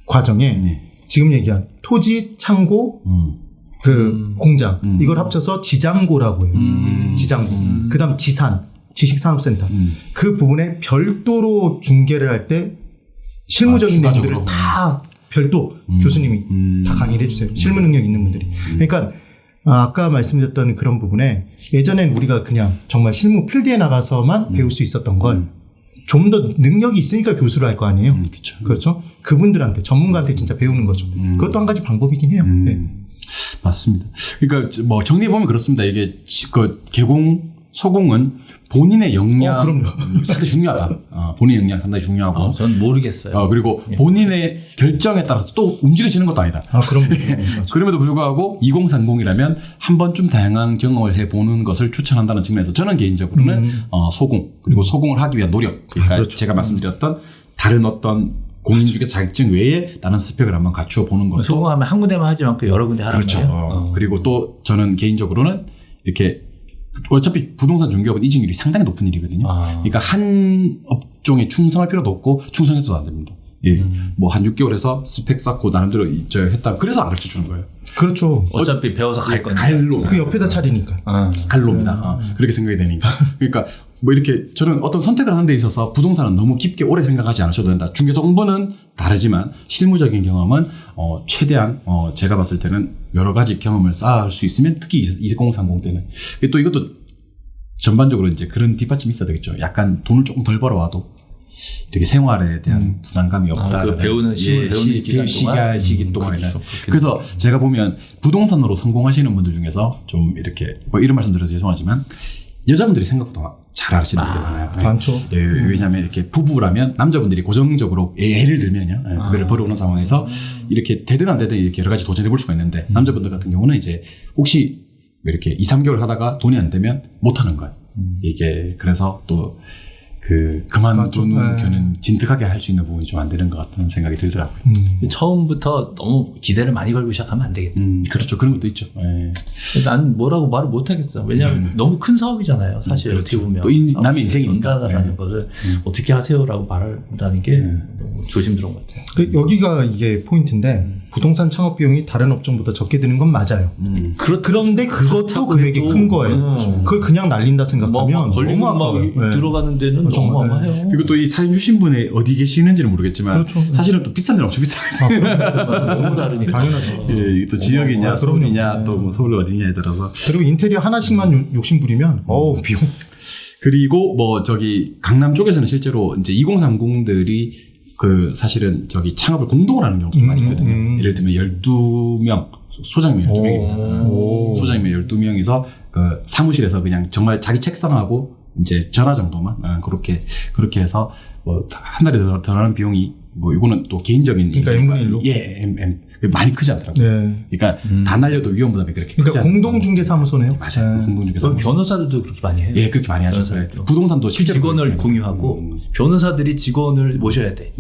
과정에 지금 얘기한 토지, 창고, 공장 이걸 합쳐서 지장고라고 해요. 지장고. 그다음 지산, 지식산업센터. 그 부분에 별도로 중개를 할 때 실무적인 내용들을 다 별도 교수님이 다 강의를 해주세요. 실무 능력 있는 분들이. 그러니까 아까 말씀드렸던 그런 부분에 예전엔 우리가 그냥 정말 실무 필드에 나가서만 배울 수 있었던 걸 좀 더 능력이 있으니까 교수를 할 거 아니에요. 그렇죠. 그분들한테 전문가한테 진짜 배우는 거죠. 그것도 한 가지 방법이긴 해요. 네. 맞습니다. 그러니까 뭐 정리해 보면 그렇습니다. 이게 그 개공 소공은 본인의 역량 상당히 중요하다. 본인의 역량 상당히 중요하고. 전 모르겠어요. 그리고 본인의 결정에 따라서 또 움직여지는 것도 아니다. 그럼 그럼에도 불구하고 2030이라면 한 번쯤 다양한 경험을 해보는 것을 추천한다는 측면에서 저는 개인적으로는 소공 그리고 소공을 하기 위한 노력. 그러니까 그렇죠. 제가 말씀드렸던 다른 어떤 공인중개 자격증 외에 다른 스펙을 한번 갖추어 보는 것도. 소공하면 한 군데만 하지 않고 여러 군데 하는 그렇죠. 거예요. 그리고 또 저는 개인적으로는 이렇게 어차피 부동산 중개업은 이직률이 상당히 높은 일이거든요. 그러니까 한 업종에 충성할 필요도 없고 충성해서도 안 됩니다. 예. 뭐 한 6개월에서 스펙 쌓고 나름대로 했다. 그래서 안 가르쳐 주는 거예요. 그렇죠. 어차피 배워서 갈 건데. 갈로. 그 옆에다 차리니까. 갈로입니다. 그렇게 생각이 되니까. 그러니까 뭐 이렇게 저는 어떤 선택을 하는 데 있어서 부동산은 너무 깊게 오래 생각하지 않으셔도 된다. 중개사 공부는 다르지만 실무적인 경험은 최대한 제가 봤을 때는 여러 가지 경험을 쌓을 수 있으면 특히 2030 때는 또 이것도 전반적으로 이제 그런 뒷받침이 있어야 되겠죠. 약간 돈을 조금 덜 벌어와도 이렇게 생활에 대한 부담감이 없다. 그 배우는 시기 동안에는. 그래서 제가 보면 부동산으로 성공하시는 분들 중에서 좀 이렇게 뭐 이런 말씀 드려서 죄송하지만 여자분들이 생각보다 잘 아시는 분들이 많아요. 많죠. 네, 왜냐하면 이렇게 부부라면 남자분들이 고정적으로 예를 들면요. 그거를 벌어오는 상황에서 이렇게 되든 안 되든 이렇게 여러 가지 도전해 볼 수가 있는데 남자분들 같은 경우는 이제 혹시 이렇게 2, 3개월 하다가 돈이 안 되면 못 하는 거예요. 이게 그래서 또 그만두는 견은 진득하게 할 수 있는 부분이 좀 안 되는 것 같다는 생각이 들더라고요. 처음부터 너무 기대를 많이 걸고 시작하면 안 되겠다. 그렇죠. 그런 것도 있죠. 예. 난 뭐라고 말을 못 하겠어. 왜냐하면 너무 큰 사업이잖아요. 사실 그렇죠. 어떻게 보면. 또 남의 인생이니까. 연다라는 것을 어떻게 하세요라고 말한다는 게 너무 조심스러운 것 같아요. 여기가 이게 포인트인데 부동산 창업 비용이 다른 업종보다 적게 드는 건 맞아요. 그런데 그것도 금액이 큰 거예요. 그걸 그냥 날린다 생각하면 너무 아까워요. 들어가는 데는 너무 아마해요. 그리고 또 이 사연 주신 분이 어디 계시는지는 모르겠지만 그렇죠. 사실은 또 비싼 데는 엄청 비싸요. 너무 다르니까. 당연하죠. 예, 또 지역이냐 서울이냐 또 뭐 서울 어디냐에 따라서. 그리고 인테리어 하나씩만 욕심 부리면 비용. 그리고 뭐 저기 강남 쪽에서는 실제로 이제 2030들이 그 사실은 저기 창업을 공동으로 하는 경우가 좀 많이 있거든요. 예를 들면 12명 소장님이 12명입니다. 소장님이 12명이서 그 사무실에서 그냥 정말 자기 책상하고 이제 전화 정도만 그렇게 해서 뭐 한 달에 들어가는 비용이 뭐 이거는 또 개인적인 그러니까 M분의 1로 M 많이 크지 않더라고요. 네. 그러니까 다 날려도 위험 부담이 그렇게 크지 그러니까 않아요. 공동중개사무소네요. 맞아요. 공동중개사무소. 변호사들도 그렇게 많이 해요. 예, 그렇게 많이 하죠. 부동산도 실제로 직원을 공유하고 변호사들이 직원을 모셔야 돼.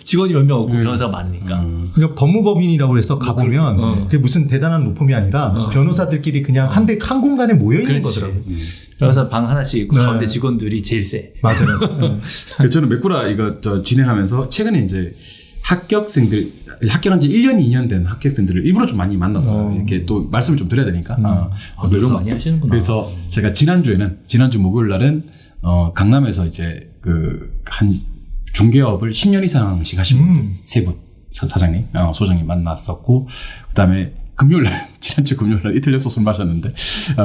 직원이 몇 명 없고 변호사가 많으니까. 그러니까 법무법인이라고 해서 가보면 그게 무슨 대단한 로펌이 아니라 변호사들끼리 그냥 한 공간에 모여 있는 거더라고요. 변호사 방 하나씩 있고 가운데 직원들이 제일 세. 맞아요. 저는 메꾸라 이거 진행하면서 최근에 이제 합격한 지 1년, 2년 된 학생들을 일부러 좀 많이 만났어요. 이렇게 또 말씀을 좀 드려야 되니까. 노력 많이 하시는구나. 그래서 제가 지난주 목요일 날은 강남에서 이제 한 중개업을 10년 이상씩 하신 분들 세 분 사장님, 소장님 만났었고 그다음에 지난주 금요일 날 이틀 연속 술 마셨는데,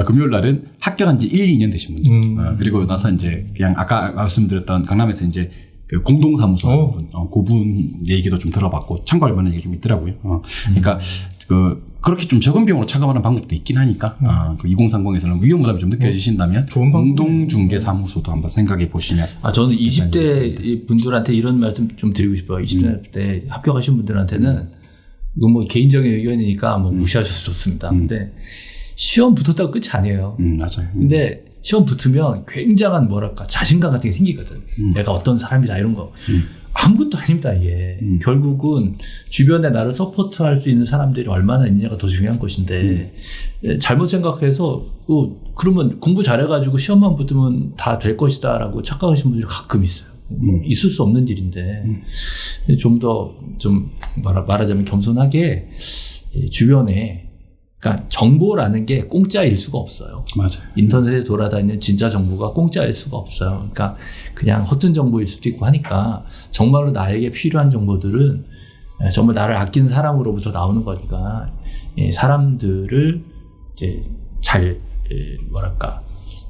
금요일 날은 합격한 지 1, 2년 되신 분들. 그리고 나서 이제 그냥 아까 말씀드렸던 강남에서 이제 그 공동사무소 하는 분, 그분 얘기도 좀 들어봤고 참고할 만한 얘기 좀 있더라고요. 그러니까 그렇게 좀 적은 비용으로 착업하는 방법도 있긴 하니까, 그 2030에서는 위험 부담이 좀 느껴지신다면, 공동중개사무소도 한번 생각해 보시면. 저는 20대 분들한테 이런 말씀 좀 드리고 싶어요. 20대 때 합격하신 분들한테는 이건 뭐 개인적인 의견이니까 뭐 무시하셔도 좋습니다. 근데 시험 붙었다고 끝이 아니에요. 맞아요. 근데 시험 붙으면 굉장한 자신감 같은 게 생기거든. 내가 어떤 사람이다 이런 거. 아무것도 아닙니다, 이게. 결국은 주변에 나를 서포트할 수 있는 사람들이 얼마나 있느냐가 더 중요한 것인데, 잘못 생각해서, 그러면 공부 잘해가지고 시험만 붙으면 다 될 것이다 라고 착각하시는 분들이 가끔 있어요. 있을 수 없는 일인데, 말하자면 겸손하게 주변에, 그러니까 정보라는 게 공짜일 수가 없어요. 맞아요. 인터넷에 돌아다니는 진짜 정보가 공짜일 수가 없어요. 그러니까 그냥 허튼 정보일 수도 있고 하니까 정말로 나에게 필요한 정보들은 정말 나를 아끼는 사람으로부터 나오는 거니까 사람들을 이제 잘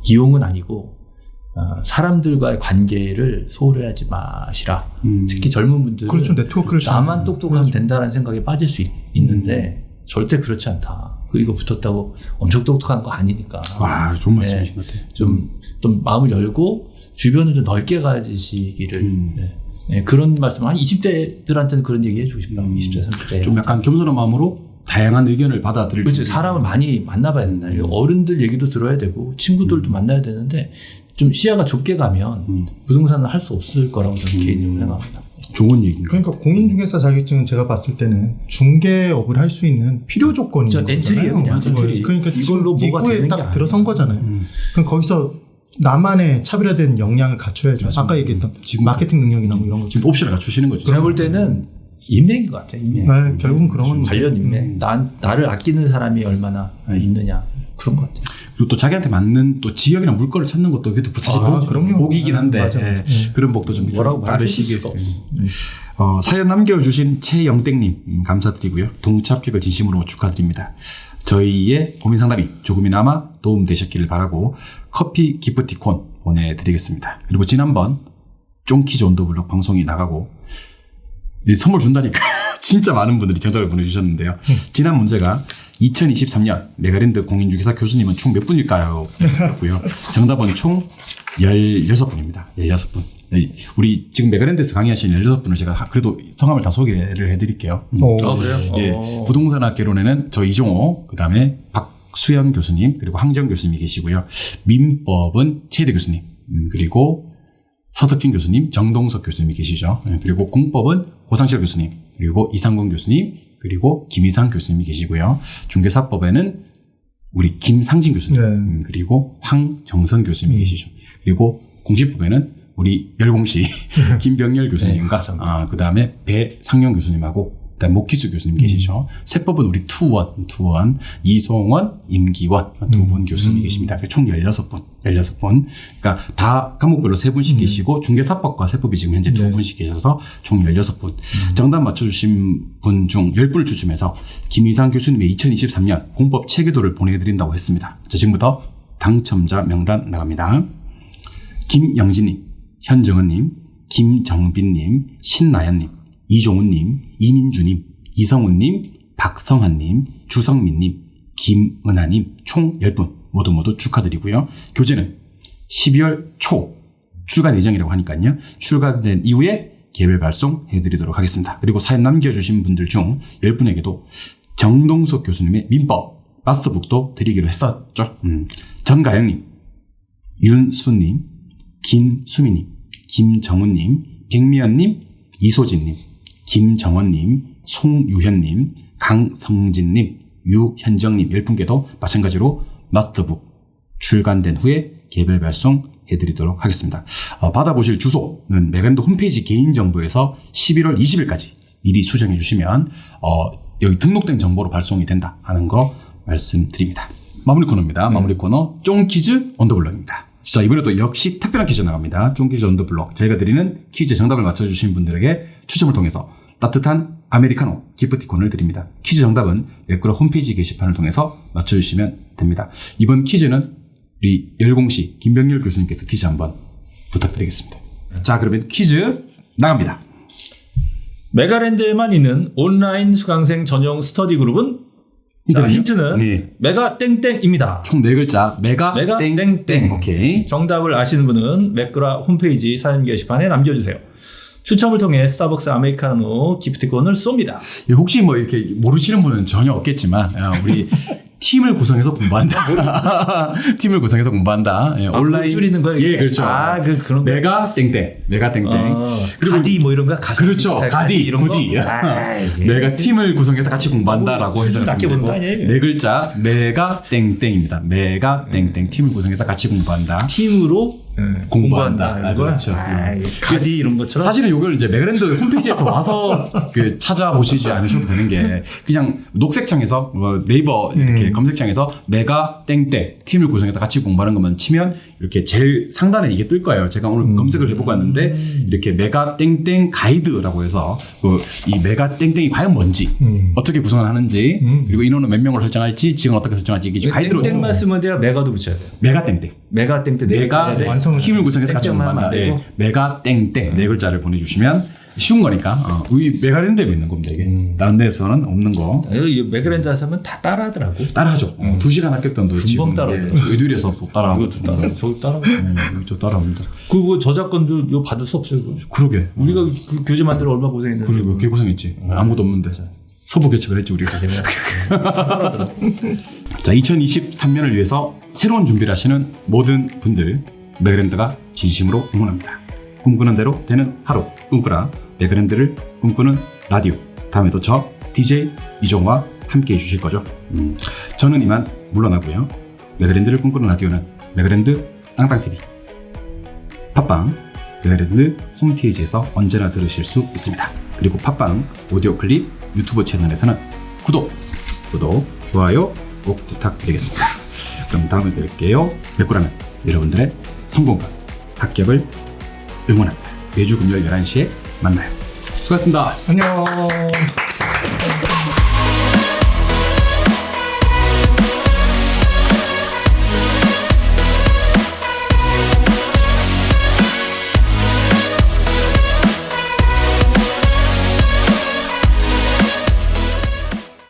이용은 아니고 사람들과의 관계를 소홀히 하지 마시라. 특히 젊은 분들은 그렇죠. 네트워크를 나만 똑똑하면 된다는 생각에 빠질 수 있는데 절대 그렇지 않다. 이거 붙었다고 엄청 똑똑한 거 아니니까. 와, 좋은 말씀이신 것 같아요. 좀 마음을 열고 주변을 좀 넓게 가지시기를. 네, 그런 말씀, 한 20대들한테는 그런 얘기 해주고 싶어요. 20대, 30대. 좀 약간 겸손한 마음으로 다양한 의견을 받아들일 그렇죠. 사람을 많이 만나봐야 된다. 어른들 얘기도 들어야 되고 친구들도 만나야 되는데 좀 시야가 좁게 가면 부동산을 할 수 없을 거라고 저는 개인적으로 생각합니다. 좋은 얘기입니다. 그러니까 공인중개사 자격증은 제가 봤을 때는 중개업을 할 수 있는 필요 조건인 거잖아요. 엔트리예요, 그냥. 엔트리. 그러니까 이걸로 지금 뭐가 입구에 되는 게 딱 들어선 거잖아요. 그럼 거기서 나만의 차별화된 역량을 갖춰야죠. 맞습니다. 아까 얘기했던 지금 마케팅 능력이나 뭐 이런 거. 지금 옵션을 갖추시는 거죠. 제가 볼 때는 인맥인 것 같아요. 인맥. 네, 결국은 그런 건 관련 인맥. 나를 아끼는 사람이 얼마나 있느냐. 그런 것 같아요. 그리고 또 자기한테 맞는 또 지역이나 물건을 찾는 것도 그것도 사실 그럼요. 복이긴 한데 맞아. 그런 복도 좀 뭐라고 말할 바르시길. 수가 없어. 사연 남겨주신 최영땡님 감사드리고요. 동차 합격을 진심으로 축하드립니다. 저희의 고민 상담이 조금이나마 도움되셨기를 바라고 커피 기프티콘 보내드리겠습니다. 그리고 지난번 쫑키즈 온더블럭 방송이 나가고 선물 준다니까 진짜 많은 분들이 정답을 보내주셨는데요. 지난 문제가 2023년 메가랜드 공인중개사 교수님은 총 몇 분일까요? 였고요. 정답은 총 16분입니다. 16분. 우리 지금 메가랜드에서 강의하시는 16분을 제가 그래도 성함을 다 소개를 해드릴게요. 그래요? 예, 부동산학개론에는 저 이종호, 그 다음에 박수현 교수님, 그리고 황정 교수님이 계시고요. 민법은 최대 교수님, 그리고 서석진 교수님, 정동석 교수님이 계시죠. 그리고 공법은 고상철 교수님, 그리고 이상권 교수님, 그리고 김희상 교수님이 계시고요. 중개사법에는 우리 김상진 교수님, 그리고 황정선 교수님이 계시죠. 그리고 공시법에는 우리 열공시 김병열 교수님과 그 다음에 배상용 교수님하고 그다음에 목희수 교수님 계시죠. 세법은 우리 투원 이송원, 임기원 두 분 교수님이 계십니다. 총 16분. 그러니까 다 과목별로 3분씩 계시고 중개사법과 세법이 지금 현재 2분씩 계셔서 총 16분. 정답 맞춰주신 분 중 10분을 추첨해서 김희상 교수님의 2023년 공법 체계도를 보내드린다고 했습니다. 자, 지금부터 당첨자 명단 나갑니다. 김영진님, 현정은님, 김정빈님, 신나연님, 이종훈님, 이민주님, 이성훈님, 박성환님, 주성민님, 김은하님 총 10분 모두 축하드리고요. 교재는 12월 초 출간 예정이라고 하니까요. 출간된 이후에 개별 발송해드리도록 하겠습니다. 그리고 사연 남겨주신 분들 중 10분에게도 정동석 교수님의 민법 마스터북도 드리기로 했었죠. 전가영님, 윤수님, 김수미님, 김정훈님, 백미연님, 이소진님, 김정원님, 송유현님, 강성진님, 유현정님 10분께도 마찬가지로 마스터북 출간된 후에 개별 발송해드리도록 하겠습니다. 받아보실 주소는 메가랜드 홈페이지 개인정보에서 11월 20일까지 미리 수정해 주시면 여기 등록된 정보로 발송이 된다 하는 거 말씀드립니다. 마무리 코너입니다. 마무리 코너 쫑키즈 언더블럭입니다. 자, 이번에도 역시 특별한 퀴즈 나갑니다. 쫑키즈 언더블럭. 저희가 드리는 퀴즈 정답을 맞춰주신 분들에게 추첨을 통해서 따뜻한 아메리카노 기프티콘을 드립니다. 퀴즈 정답은 매꾸라 홈페이지 게시판을 통해서 맞춰주시면 됩니다. 이번 퀴즈는 우리 열공시 김병렬 교수님께서 퀴즈 한번 부탁드리겠습니다. 자, 그러면 퀴즈 나갑니다. 메가랜드에만 있는 온라인 수강생 전용 스터디 그룹은 자, 힌트는 네. 메가 땡땡입니다. 총 4글자 메가 땡땡. 오케이. 정답을 아시는 분은 매꾸라 홈페이지 사연 게시판에 남겨주세요. 추첨을 통해 스타벅스 아메리카노 기프티콘을 쏩니다. 혹시 뭐 이렇게 모르시는 분은 전혀 없겠지만 우리 팀을 구성해서 공부한다. 팀을 구성해서 공부한다. 예, 온라인 줄이는 거예요. 예, 그렇죠. 그런 메가 땡땡. 그리고 가디 뭐 이런 거 가슴 그렇죠. 가디, 이런 구디. 거. 내가 팀을 구성해서 같이 공부한다라고 해서 낮게 보는 거 아니에요? 4글자 메가 땡땡입니다. 메가 땡땡 팀을 구성해서 같이 공부한다. 팀으로 공부한다. 그렇죠. 가디 이런 것처럼 사실은 이걸 이제 메가랜드 홈페이지에서 와서 찾아보시지 않으셔도 되는 게 그냥 녹색창에서 네이버 이렇게 검색창에서 메가 땡땡 팀을 구성해서 같이 공부하는 것만 치면 이렇게 제일 상단에 이게 뜰 거예요. 제가 오늘 검색을 해보고 왔는데 이렇게 메가 땡땡 가이드라고 해서 이 메가 땡땡이 과연 뭔지 어떻게 구성을 하는지 그리고 인원은 몇 명으로 설정할지 지금 어떻게 설정할지 이게 가이드로 땡땡만 쓰면 돼요. 메가도 붙여야 돼요. 메가 땡땡. 메가 땡땡 메가 팀을 구성해서 같이 공부한다. 네. 메가 땡땡 4글자를 보내주시면 쉬운 거니까. 우리 메가랜드에 있는 겁니다 이게. 다른 데서는 없는 거. 메가랜드 하면 다 따라하더라고. 따라하죠. 2시간 학교던 도 지금 따라하더라고요. 외둘에서 또 따라하고. 이것도 따라, 저기 따라하고. 저 따라합니다. 그리고 저작권도 이거 받을 수 없어요. 그거. 그러게. 우리가 그 교재 만들어 얼마나 고생했는데. 그리고 개 고생했지. 아무도 없는데. 서부 개척을 했지 우리가. 자, 2023년을 위해서 새로운 준비를 하시는 모든 분들 메가랜드가 진심으로 응원합니다. 꿈꾸는 대로 되는 하루 꿈꾸라 메가랜드를 꿈꾸는 라디오. 다음에도 저 DJ 이종과 함께 해주실 거죠. 저는 이만 물러나고요. 메가랜드를 꿈꾸는 라디오는 메가랜드 땅땅TV 팟빵 메가랜드 홈페이지에서 언제나 들으실 수 있습니다. 그리고 팟빵 오디오 클립 유튜브 채널에서는 구독, 좋아요 꼭 부탁드리겠습니다. 그럼 다음에 뵐게요. 메꾸라는 여러분들의 성공과 합격을 응원합니다. 매주 금요일 11시에 만나요. 수고하셨습니다. 안녕.